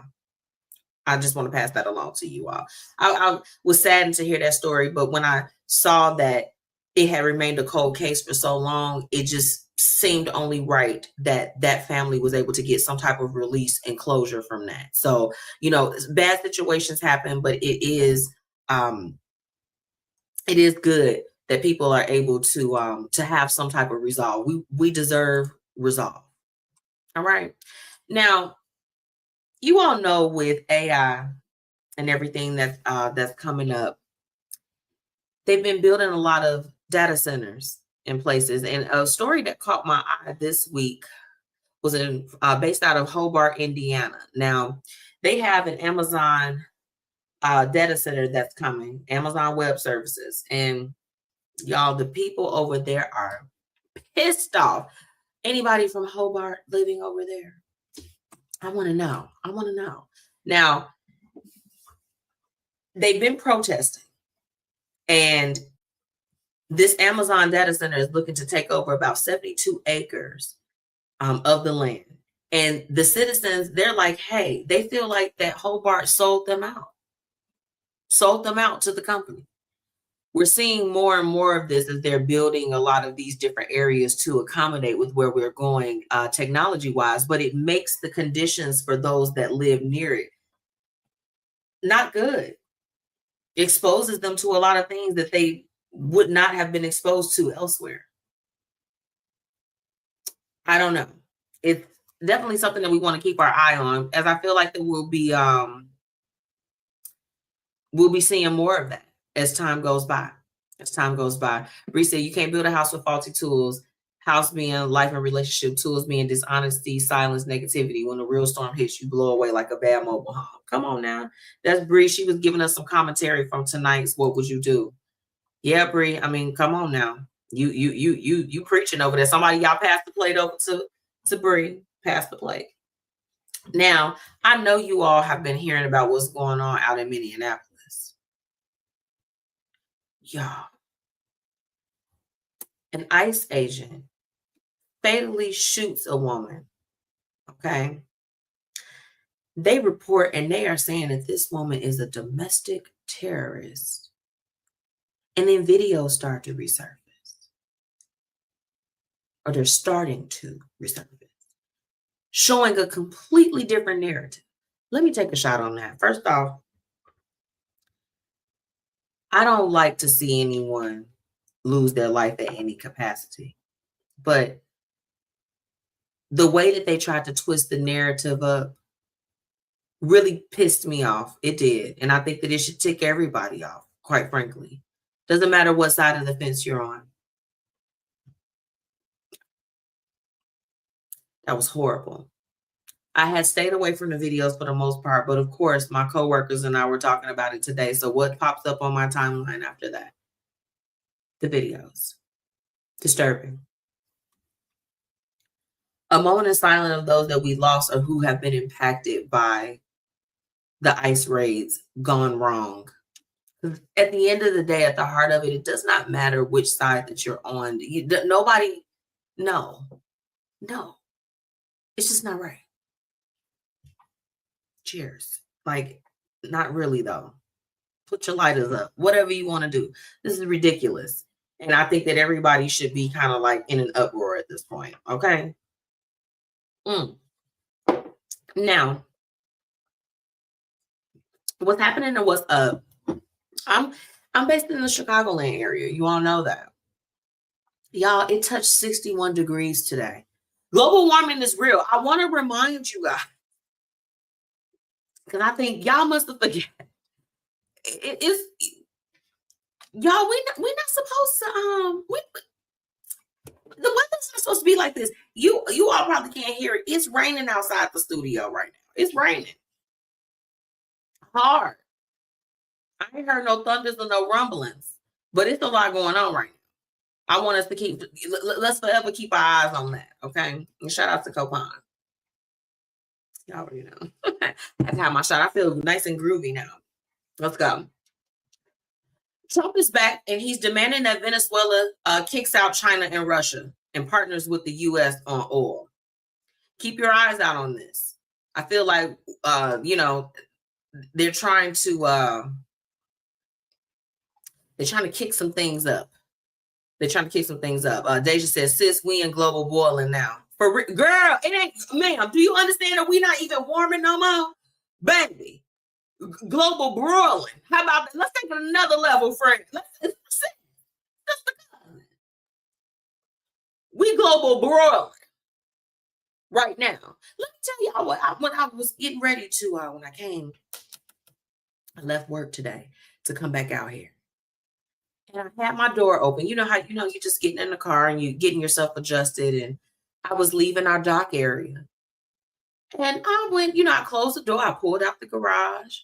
I just want to pass that along to you all. I was saddened to hear that story, but when I saw that it had remained a cold case for so long, it just seemed only right that that family was able to get some type of release and closure from that. So, bad situations happen, but it is good that people are able to have some type of resolve. We deserve resolve. All right. Now, you all know with AI and everything that's coming up, they've been building a lot of data centers in places. And a story that caught my eye this week was based out of Hobart, Indiana. Now, they have an Amazon data center that's coming, Amazon Web Services. And y'all, the people over there are pissed off. Anybody from Hobart living over there? I want to know. Now, they've been protesting, and this Amazon data center is looking to take over about 72 acres of the land. And the citizens, they're like, hey, they feel like that Hobart sold them out to the company. We're seeing more and more of this as they're building a lot of these different areas to accommodate with where we're going technology-wise, but it makes the conditions for those that live near it not good. Exposes them to a lot of things that they would not have been exposed to elsewhere. I don't know. It's definitely something that we want to keep our eye on, as I feel like that we'll be seeing more of that as time goes by. Bree said, you can't build a house with faulty tools. House being life and relationship, tools being dishonesty, silence, negativity. When the real storm hits, you blow away like a bad mobile home. Come on now. That's Bree. She was giving us some commentary from tonight's What Would You Do? Yeah, Bree. I mean, come on now. You preaching over there. Somebody, y'all pass the plate over to Bree. Pass the plate. Now, I know you all have been hearing about what's going on out in Minneapolis. Y'all, an ICE agent fatally shoots a woman. Okay. They report and they are saying that this woman is a domestic terrorist. And then videos start to resurface. Or they're starting to resurface. Showing a completely different narrative. Let me take a shot on that. First off, I don't like to see anyone lose their life at any capacity. But the way that they tried to twist the narrative up really pissed me off. It did. And I think that it should tick everybody off, quite frankly. Doesn't matter what side of the fence you're on. That was horrible. I had stayed away from the videos for the most part, but of course, my coworkers and I were talking about it today. So what pops up on my timeline after that? The videos. Disturbing. A moment of silence of those that we lost or who have been impacted by the ICE raids gone wrong. At the end of the day, at the heart of it, it does not matter which side that you're on. Nobody, no. It's just not right. Cheers. Like, not really though. Put your lighters up. Whatever you want to do. This is ridiculous. And I think that everybody should be kind of like in an uproar at this point. Okay. Now, what's happening and what's up? I'm based in the Chicagoland area. You all know that. Y'all, it touched 61 degrees today. Global warming is real. I want to remind you guys, because I think y'all must have forget. Y'all, we're not supposed to the weather's not supposed to be like this. You all probably can't hear it. It's raining outside the studio right now. It's raining hard. I ain't heard no thunders or no rumblings, but it's a lot going on right now. I want us to let's forever keep our eyes on that, okay? And shout out to Copajn. Y'all already know. That's how my shot. I feel nice and groovy now. Let's go. Trump is back, and he's demanding that Venezuela kicks out China and Russia and partners with the U.S. on oil. Keep your eyes out on this. I feel like, they're trying to kick some things up. Deja says, sis, we in global boiling now. Girl, it ain't, ma'am, do you understand that we not even warming no more? Baby, global broiling. How about that? Let's take it another level, friend. Let's We global broiling right now. Let me tell y'all when I was getting ready to, when I left work today to come back out here. And I had my door open. You know how, you're just getting in the car and you're getting yourself adjusted. And I was leaving our dock area. And I went, I closed the door. I pulled out the garage.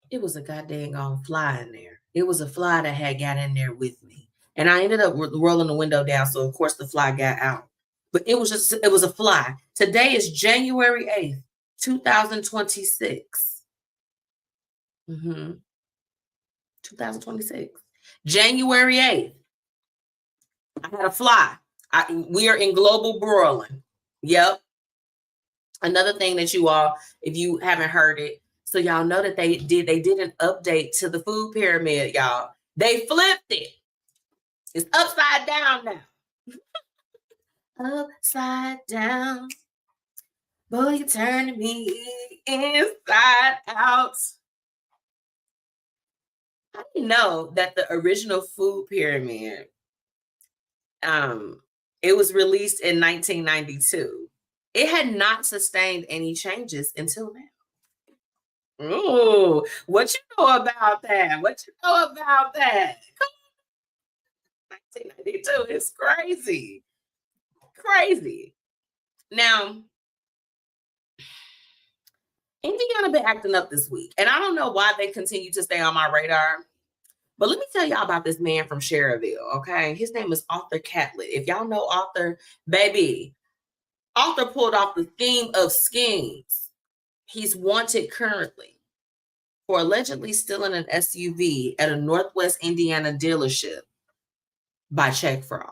It was a goddamn fly in there. It was a fly that had got in there with me. And I ended up rolling the window down. So, of course, the fly got out. But it was a fly. Today is January 8th, 2026. 2026. January 8th. I had a fly. We are in global broiling. Yep. Another thing that you all, if you haven't heard it, so y'all know that they did an update to the food pyramid, y'all. They flipped it. It's upside down now. Upside down. Boy, you're turning me inside out. I didn't know that the original food pyramid, it was released in 1992. It had not sustained any changes until now. Ooh, what you know about that? 1992 is crazy. Crazy. Now, Indiana been acting up this week, and I don't know why they continue to stay on my radar. But let me tell y'all about this man from Cherville, okay? His name is Arthur Catlett. If y'all know Arthur, baby, Arthur pulled off the theme of schemes. He's wanted currently for allegedly stealing an SUV at a Northwest Indiana dealership by check fraud.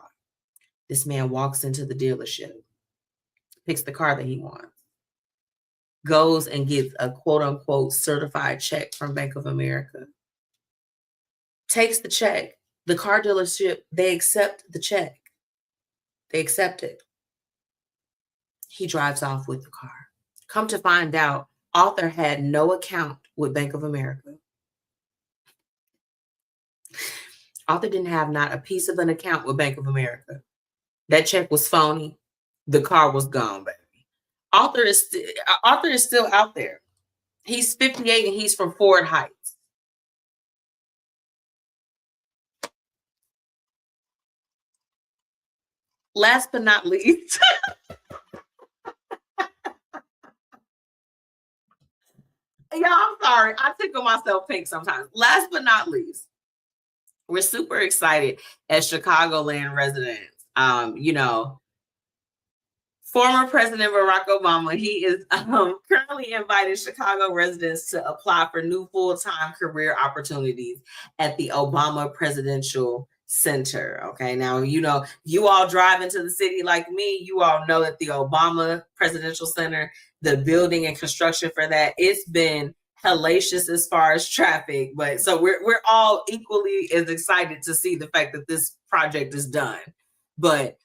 This man walks into the dealership, picks the car that he wants, goes and gets a quote-unquote certified check from Bank of America, takes the check. The car dealership, they accept the check. They accept it. He drives off with the car. Come to find out, Arthur had no account with Bank of America. Arthur didn't have not a piece of an account with Bank of America. That check was phony. The car was gone, baby. Arthur is still out there. He's 58 and he's from Ford Heights. Last but not least, y'all, I'm sorry. I tickle myself pink sometimes. Last but not least, we're super excited as Chicagoland residents. Former President Barack Obama, he is currently inviting Chicago residents to apply for new full-time career opportunities at the Obama Presidential Center. Okay, now, you all drive into the city like me, you all know that the Obama Presidential Center, the building and construction for that, it's been hellacious as far as traffic, but so we're all equally as excited to see the fact that this project is done, but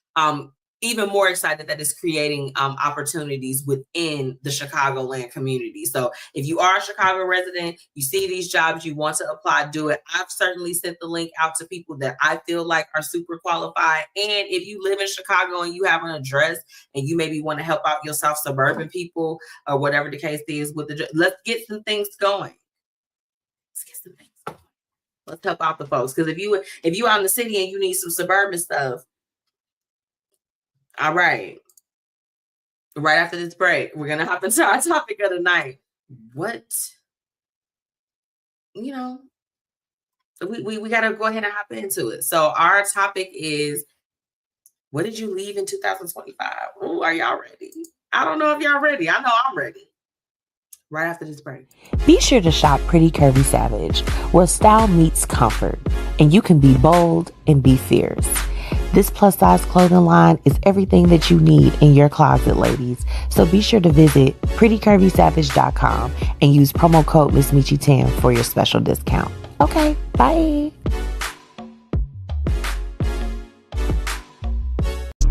even more excited that it's creating opportunities within the Chicagoland community. So if you are a Chicago resident, you see these jobs, you want to apply, do it. I've certainly sent the link out to people that I feel like are super qualified. And if you live in Chicago and you have an address and you maybe want to help out your South Suburban people or whatever the case is with let's get some things going. Let's help out the folks. Because if you out in the city and you need some suburban stuff, all right. Right after this break, we're going to hop into our topic of the night. What? We got to go ahead and hop into it. So our topic is, what did you leave in 2025? Ooh, are y'all ready? I don't know if y'all ready. I know I'm ready. Right after this break. Be sure to shop Pretty Curvy Savage, where style meets comfort, and you can be bold and be fierce. This plus-size clothing line is everything that you need in your closet, ladies. So be sure to visit prettycurvysavage.com and use promo code MzMetchi10 for your special discount. Okay, bye.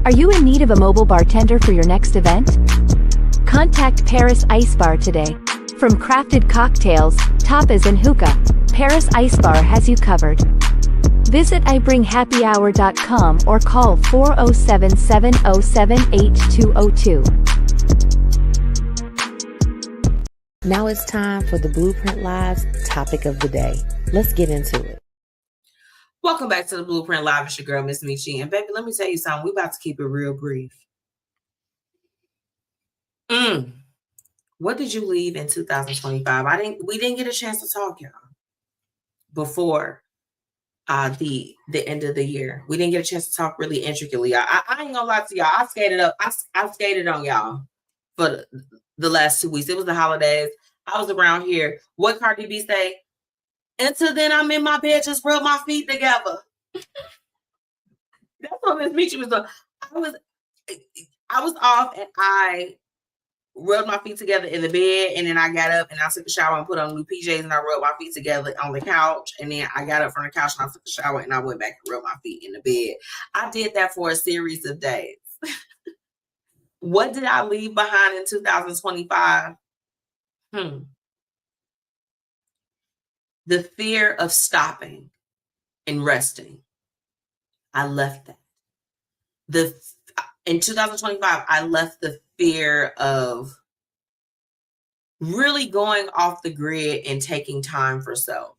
Are you in need of a mobile bartender for your next event? Contact Paris Ice Bar today. From crafted cocktails, tapas, and hookah, Paris Ice Bar has you covered. Visit ibringhappyhour.com or call 407-707-8202. Now it's time for the Blueprint Live's topic of the day. Let's get into it. Welcome back to the Blueprint Live. It's your girl, MzMetchi. And baby, let me tell you something. We about to keep it real brief. What did you leave in 2025? We didn't get a chance to talk, y'all, before the end of the year. We didn't get a chance to talk really intricately. I ain't gonna lie to y'all. I skated on y'all for the last 2 weeks. It was the holidays. I was around here. What Cardi B say? Until then, I'm in my bed, just rub my feet together. That's what MzMetchi was doing. I was off and I rubbed my feet together in the bed, and then I got up and I took a shower and put on new PJs and I rubbed my feet together on the couch, and then I got up from the couch and I took a shower and I went back and rubbed my feet in the bed. I did that for a series of days. What did I leave behind in 2025? The fear of stopping and resting. I left that. In 2025, I left the fear of really going off the grid and taking time for self.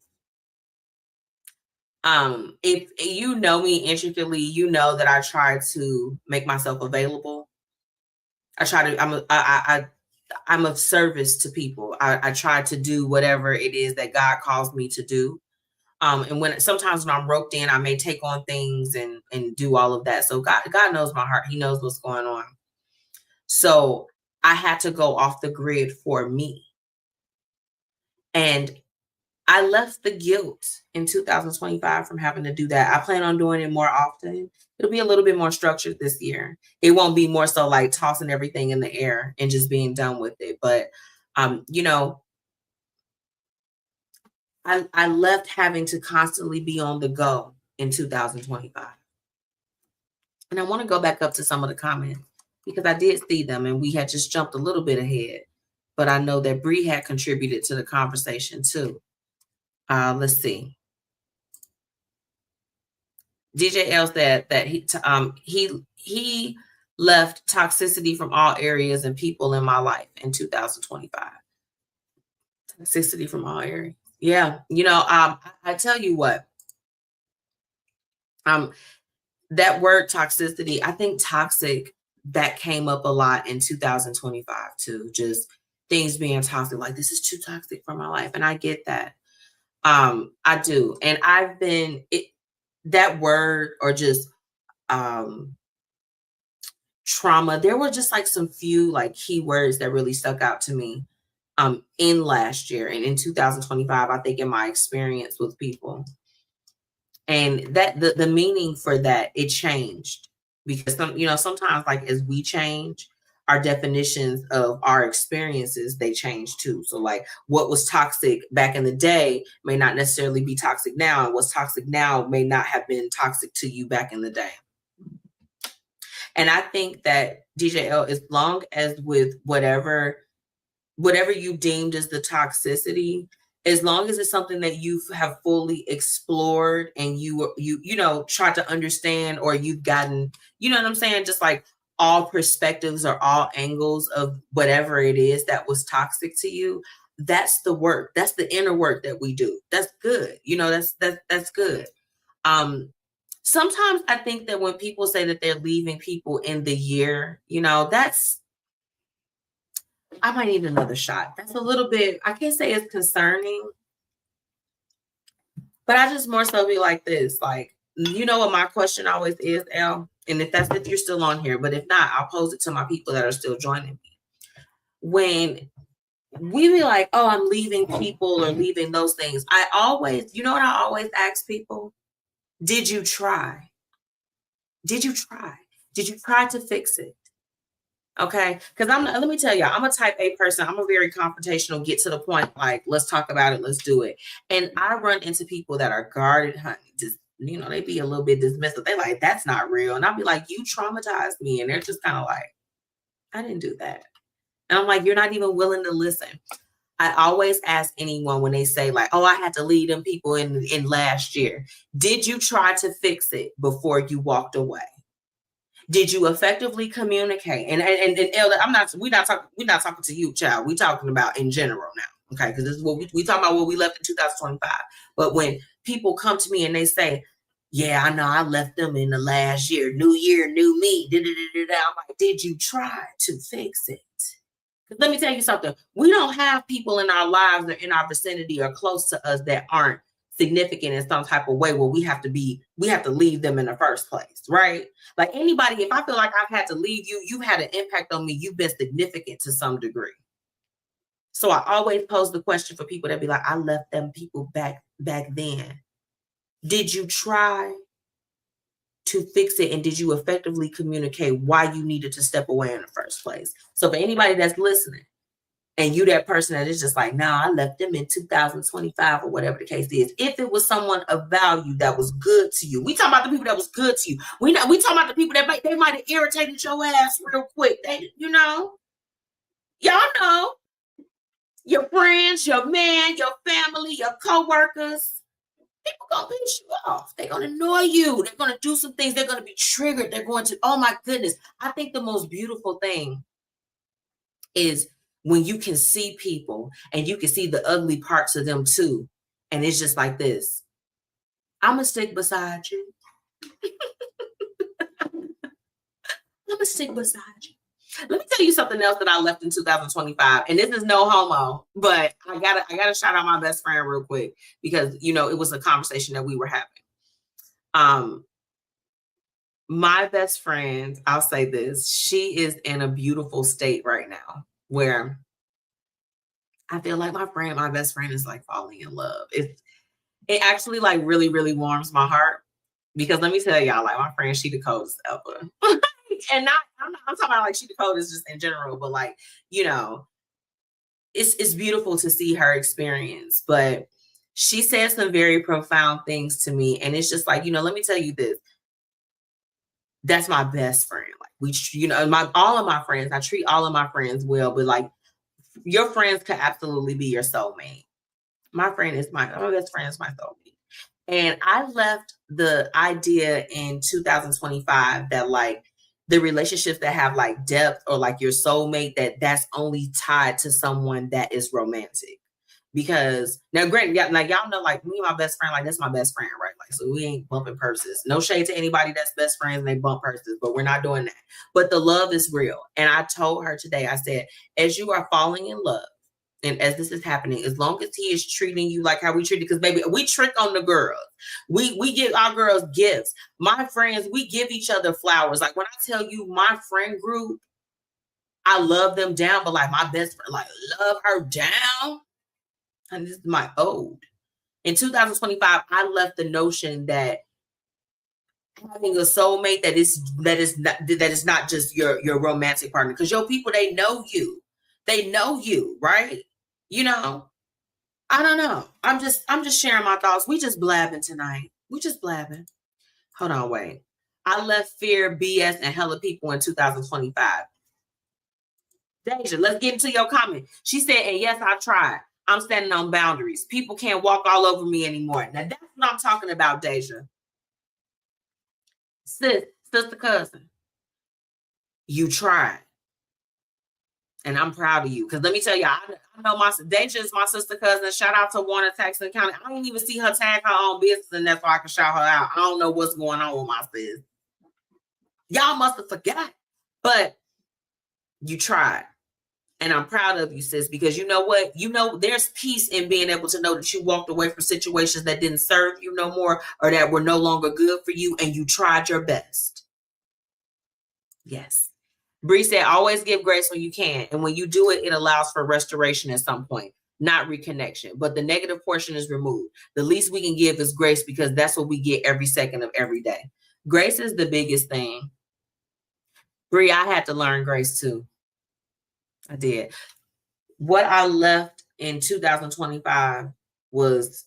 If you know me intricately, you know that I try to make myself available. I'm of service to people. I try to do whatever it is that God calls me to do. And sometimes when I'm roped in, I may take on things and do all of that. So God knows my heart. He knows what's going on. So I had to go off the grid for me. And I left the guilt in 2025 from having to do that. I plan on doing it more often. It'll be a little bit more structured this year. It won't be more so like tossing everything in the air and just being done with it. But, I left having to constantly be on the go in 2025. And I want to go back up to some of the comments because I did see them and we had just jumped a little bit ahead. But I know that Bree had contributed to the conversation too. Let's see. DJ L said that he left toxicity from all areas and people in my life in 2025. Toxicity from all areas. Yeah, I tell you what. That word toxicity, I think toxic, that came up a lot in 2025 too. Just things being toxic, like this is too toxic for my life, and I get that. I do, and I've been that word or just trauma. There were just like some few like keywords that really stuck out to me in last year and in 2025. I think in my experience with people, and that the meaning for that, it changed because sometimes like as we change, our definitions of our experiences, they change too. So like what was toxic back in the day may not necessarily be toxic now, and what's toxic now may not have been toxic to you back in the day. And I think that DJ L, as long as with whatever you deemed as the toxicity, as long as it's something that you have fully explored and you tried to understand, or you've gotten, you know what I'm saying, just like all perspectives or all angles of whatever it is that was toxic to you, that's the work. That's the inner work that we do. That's good. That's good. Sometimes I think that when people say that they're leaving people in the year, I might need another shot. That's a little bit, I can't say it's concerning, but I just more so be like this, like, what my question always is, Elle? And if you're still on here, but if not, I'll pose it to my people that are still joining me. When we be like, oh, I'm leaving people or leaving those things, I always, what I always ask people? Did you try? Did you try? Did you try to fix it? Okay, because let me tell you, I'm a type A person. I'm a very confrontational, get to the point, like, let's talk about it, let's do it. And I run into people that are guarded, honey, just, they be a little bit dismissive. They like, that's not real. And I'll be like, you traumatized me. And they're just kind of like, I didn't do that. And I'm like, you're not even willing to listen. I always ask anyone when they say like, oh, I had to leave them people in last year. Did you try to fix it before you walked away? Did you effectively communicate? And Elder, we're not talking to you, child. We're talking about in general now. Okay, because this is what we talking about what we left in 2025. But when people come to me and they say, yeah, I know I left them in the last year, new year, new me. I'm like, did you try to fix it? Because let me tell you something. We don't have people in our lives or in our vicinity or close to us that aren't significant in some type of way where we have to leave them in the first place, right? Like anybody, if I feel like I've had to leave you, you've had an impact on me, you've been significant to some degree. So I always pose the question for people that be like, I left them people back then. Did you try to fix it, and did you effectively communicate why you needed to step away in the first place? So for anybody that's listening, and you that person that is just like, no, I left them in 2025 or whatever the case is. If it was someone of value that was good to you, we talking about the people that was good to you. We talking about the people that they might have irritated your ass real quick. Y'all know your friends, your man, your family, your coworkers. People gonna piss you off. They're gonna annoy you. They're gonna do some things. They're gonna be triggered. They're going to, oh my goodness. I think the most beautiful thing is when you can see people and you can see the ugly parts of them too. And it's just like this. I'm gonna stick beside you. I'm gonna stick beside you. Let me tell you something else that I left in 2025. And this is no homo, but I gotta shout out my best friend real quick because it was a conversation that we were having. My best friend, I'll say this, she is in a beautiful state right now where I feel like my best friend is like falling in love. It actually like really, really warms my heart because let me tell y'all, like my friend, she the coldest ever. And I'm talking about like she the coldest just in general, but like, it's beautiful to see her experience. But she said some very profound things to me. And it's just like, let me tell you this. That's my best friend. Like all of my friends, I treat all of my friends well, but like your friends could absolutely be your soulmate. My best friend is my soulmate. And I left the idea in 2025 that like the relationships that have like depth or like your soulmate, that's only tied to someone that is romantic. Because now, granted, like y'all know, like me and my best friend, like that's my best friend, right? Like, so we ain't bumping purses. No shade to anybody that's best friends and they bump purses, but we're not doing that. But the love is real. And I told her today, I said, as you are falling in love, and as this is happening, as long as he is treating you like how we treat it, because baby, we trick on the girls. We give our girls gifts. My friends, we give each other flowers. Like when I tell you my friend group, I love them down, but like my best friend, like love her down. And this is my ode. In 2025, I left the notion that having a soulmate that is not just your romantic partner, because your people, they know you, right? I don't know. I'm just sharing my thoughts. We just blabbing tonight. We just blabbing. Hold on, wait. I left fear, BS, and hella people in 2025. Deja, let's get into your comment. She said, and yes, I tried. I'm standing on boundaries. People can't walk all over me anymore. Now that's what I'm talking about, Deja. Sister cousin, you tried. And I'm proud of you. Because let me tell you, I know Deja is my sister cousin. Shout out to Warner, Texas County. I didn't even see her tag her own business, and that's why I can shout her out. I don't know what's going on with my sis. Y'all must have forgot. But you tried. And I'm proud of you, sis, because you know what? There's peace in being able to know that you walked away from situations that didn't serve you no more or that were no longer good for you, and you tried your best. Yes. Bree said, always give grace when you can. And when you do it, it allows for restoration at some point, not reconnection. But the negative portion is removed. The least we can give is grace because that's what we get every second of every day. Grace is the biggest thing. Bree, I had to learn grace too. I did. What I left in 2025 was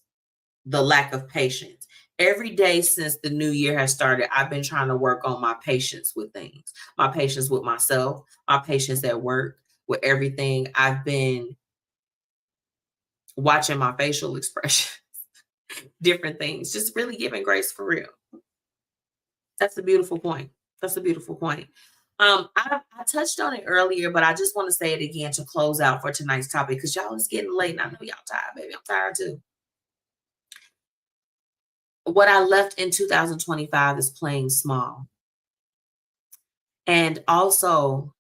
the lack of patience. Every day since the new year has started, I've been trying to work on my patience with things, my patience with myself, my patience at work, with everything. I've been watching my facial expression, different things, just really giving grace for real. That's a beautiful point. That's a beautiful point. I touched on it earlier, but I just want to say it again to close out for tonight's topic, because y'all is getting late and I know y'all tired, baby. I'm tired too. What I left in 2025 is playing small. And also,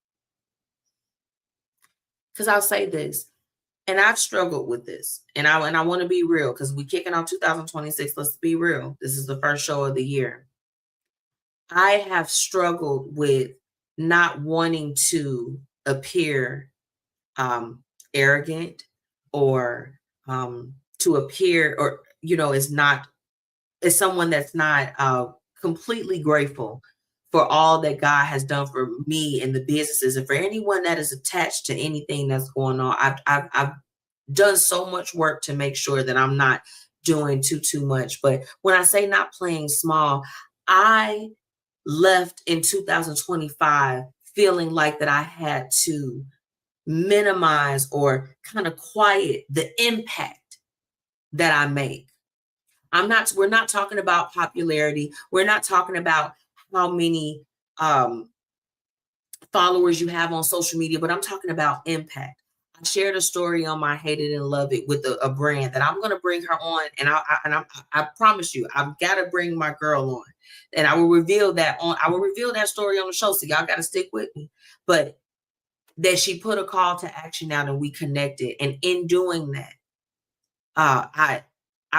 because I'll say this, and I've struggled with this, and I want to be real, because we're kicking off 2026. Let's be real. This is the first show of the year. I have struggled with not wanting to appear arrogant or to appear, or, as someone that's not completely grateful for all that God has done for me and the businesses, and for anyone that is attached to anything that's going on. I've done so much work to make sure that I'm not doing too much. But when I say not playing small, I left in 2025 feeling like that I had to minimize or kind of quiet the impact that I make. We're not talking about popularity. We're not talking about how many followers you have on social media, but I'm talking about impact. I shared a story on my Hate It and Love It with a brand that I'm going to bring her on. And I promise you, I've got to bring my girl on, and I will reveal that story on the show. So y'all got to stick with me. But that she put a call to action out and we connected. And in doing that, I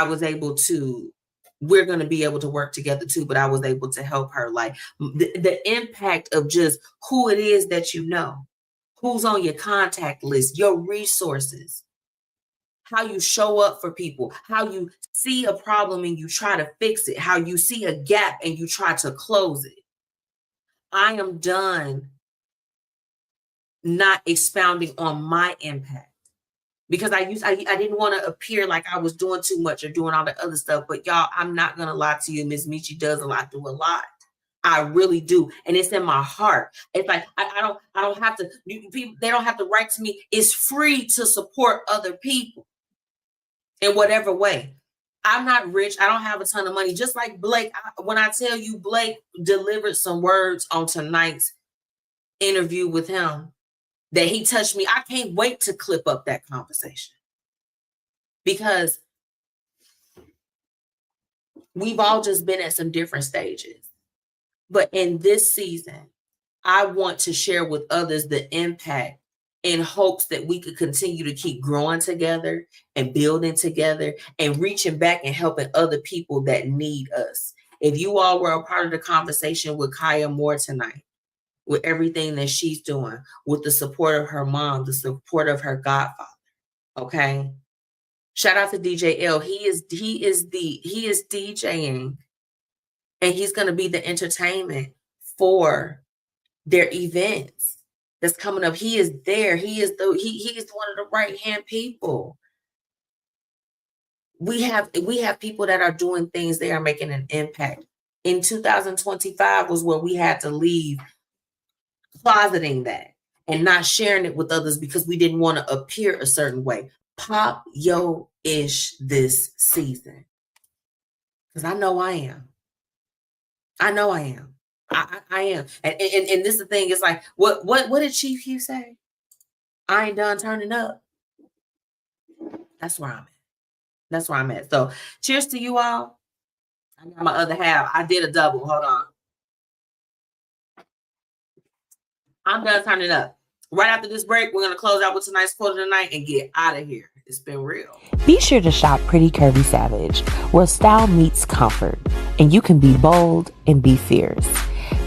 was able to, we're going to be able to work together too, but I was able to help her. Like the impact of just who it is that you know, who's on your contact list, your resources, how you show up for people, how you see a problem and you try to fix it, how you see a gap and you try to close it. I am done not expounding on my impact, because I didn't want to appear like I was doing too much or doing all the other stuff. But y'all, I'm not going to lie to you. MzMetchi does do a lot. I really do. And it's in my heart. It's like, I don't have to, people, they don't have to write to me. It's free to support other people in whatever way. I'm not rich. I don't have a ton of money. Just like Blake, when I tell you Blake delivered some words on tonight's interview with him, that he touched me. I can't wait to clip up that conversation, because we've all just been at some different stages. But in this season, I want to share with others the impact, in hopes that we could continue to keep growing together and building together and reaching back and helping other people that need us. If you all were a part of the conversation with KiYha Moore tonight, with everything that she's doing, with the support of her mom, the support of her godfather. Okay. Shout out to DJ L. He is DJing, and he's going to be the entertainment for their events that's coming up. He is there. He is one of the right-hand people. We have people that are doing things. They are making an impact. In 2025 was where we had to leave closeting that and not sharing it with others because we didn't want to appear a certain way. Pop yo ish this season, because I know I am. I am. And this is the thing. It's like, what did Chief Hugh say? I ain't done turning up. That's where I'm at. So cheers to you all. I got my other half. I did a double. Hold on. I'm done turning up. Right after this break, we're going to close out with tonight's quote of the night and get out of here. It's been real. Be sure to shop Pretty Curvy Savage, where style meets comfort, and you can be bold and be fierce.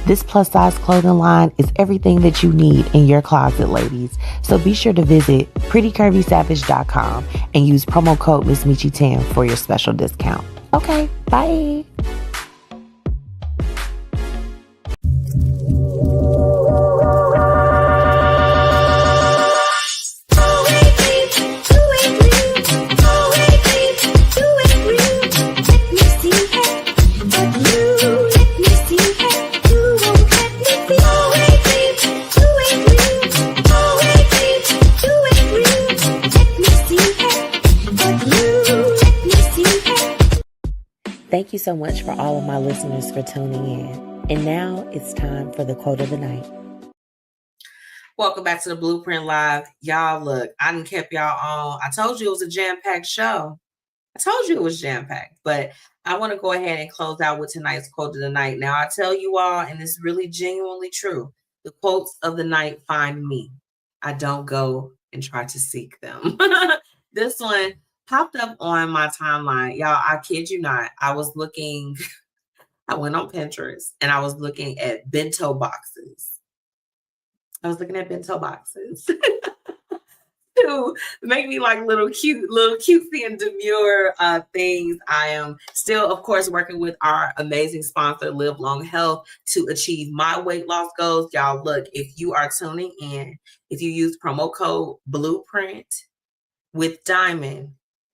This plus-size clothing line is everything that you need in your closet, ladies. So be sure to visit prettycurvysavage.com and use promo code MzMetchi10 for your special discount. Okay, bye. Thank you so much for all of my listeners for tuning in. And now it's time for the quote of the night. Welcome back to the Blueprint Live. Y'all, look, I done kept y'all on. I told you it was a jam-packed show. I told you it was jam-packed, but I want to go ahead and close out with tonight's quote of the night. Now, I tell you all, and it's really genuinely true, the quotes of the night find me. I don't go and try to seek them. This one popped up on my timeline. Y'all, I kid you not. I was looking, I went on Pinterest, and I was looking at bento boxes. To make me like little cutesy and demure things. I am still, of course, working with our amazing sponsor, Live Long Health, to achieve my weight loss goals. Y'all, look, if you are tuning in, if you use promo code Blueprint with Diamond,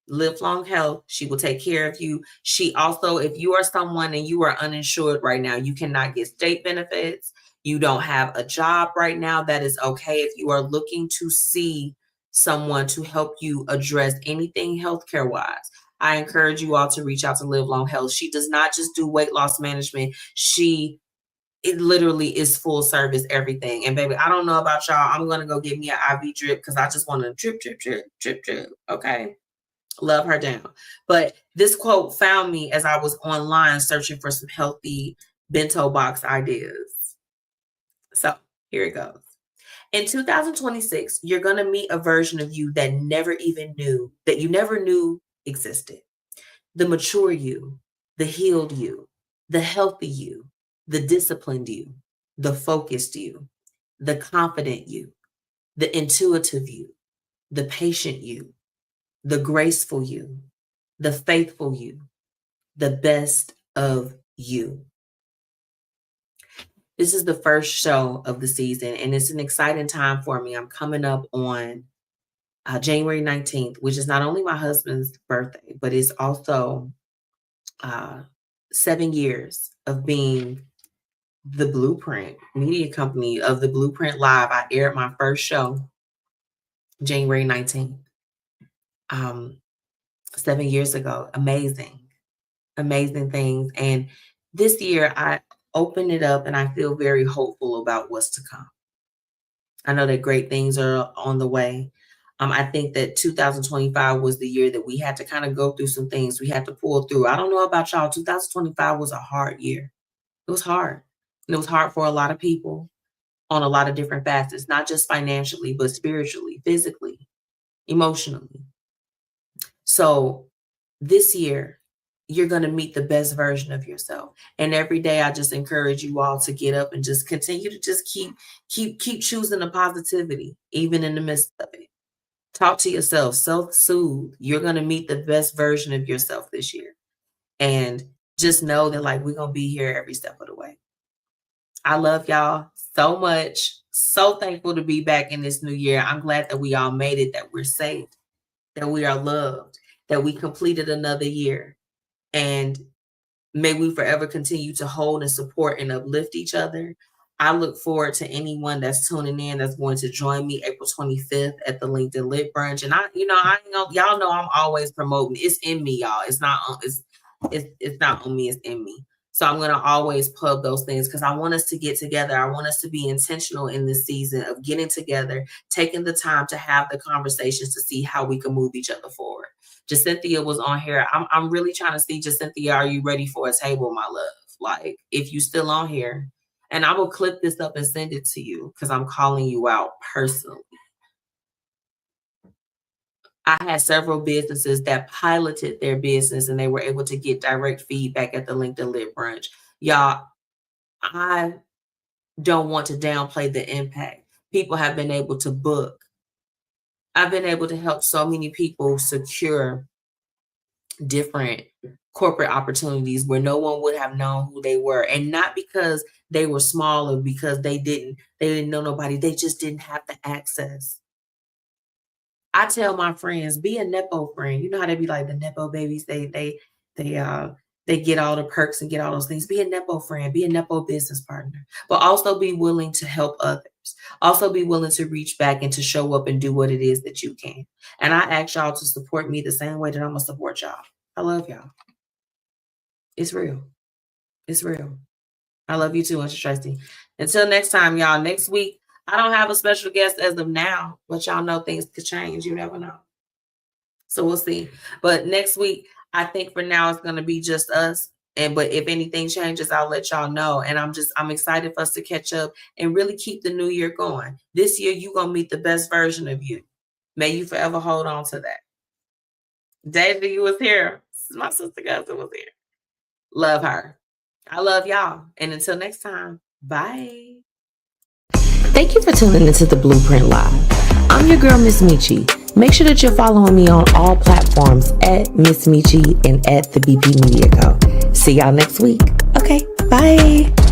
Live Long Health, she will take care of you. She also, if you are someone and you are uninsured right now, you cannot get state benefits, you don't have a job right now, that is okay. If you are looking to see someone to help you address anything healthcare wise, I encourage you all to reach out to Live Long Health. She does not just do weight loss management. It literally is full service, everything. And baby, I don't know about y'all. I'm going to go get me an IV drip because I just want to drip. Okay. Love her down. But this quote found me as I was online searching for some healthy bento box ideas. So here it goes. In 2026, you're going to meet a version of you that you never knew existed. The mature you, the healed you, the healthy you, the disciplined you, the focused you, the confident you, the intuitive you, the patient you, the graceful you, the faithful you, the best of you. This is the first show of the season, and it's an exciting time for me. I'm coming up on January 19th, which is not only my husband's birthday, but it's also 7 years of being the Blueprint media company of the Blueprint Live. I aired my first show January 19th, 7 years ago. Amazing things. And this year I open it up and I feel very hopeful about what's to come. I know that great things are on the way. I think that 2025 was the year that we had to kind of go through some things. We had to pull through. I don't know about y'all. 2025 was a hard year. It was hard. And it was hard for a lot of people on a lot of different facets, not just financially, but spiritually, physically, emotionally. So this year, you're going to meet the best version of yourself. And every day I just encourage you all to get up and just continue to just keep choosing the positivity, even in the midst of it. Talk to yourself, self-soothe. You're going to meet the best version of yourself this year. And just know that like we're going to be here every step of the way. I love y'all so much. So thankful to be back in this new year. I'm glad that we all made it, that we're safe, that we are loved, that we completed another year. And may we forever continue to hold and support and uplift each other. I look forward to anyone that's tuning in that's going to join me April 25th at the LinkedIn Lit Brunch. And y'all know I'm always promoting. It's in me, y'all. It's not on me, it's in me. So I'm going to always pub those things because I want us to get together. I want us to be intentional in this season of getting together, taking the time to have the conversations to see how we can move each other forward. Jacynthia was on here. I'm really trying to see, Jacynthia, are you ready for a table, my love? Like, if you still on here, and I will clip this up and send it to you because I'm calling you out personally. I had several businesses that piloted their business and they were able to get direct feedback at the LinkedIn Lit Brunch. Y'all, I don't want to downplay the impact. People have been able to book. I've been able to help so many people secure different corporate opportunities where no one would have known who they were. And not because they were small or because they didn't know nobody. They just didn't have the access. I tell my friends, be a Nepo friend. You know how they be like the Nepo babies. They get all the perks and get all those things. Be a Nepo friend, be a Nepo business partner, but also be willing to help others. Also be willing to reach back and to show up and do what it is that you can. And I ask y'all to support me the same way that I'm going to support y'all. I love y'all. It's real. It's real. I love you too, Mr. Tracy. Until next time, y'all. Next week, I don't have a special guest as of now, but y'all know things could change. You never know. So we'll see. But next week, I think for now it's going to be just us. But if anything changes, I'll let y'all know. And I'm excited for us to catch up and really keep the new year going. This year, you're going to meet the best version of you. May you forever hold on to that. Daisy, you was here. My sister cousin was here. Love her. I love y'all. And until next time, bye. Thank you for tuning into the Blueprint Live. I'm your girl, MzMetchi. Make sure that you're following me on all platforms at MzMetchi and at the BP Media Co. See y'all next week. Okay, bye.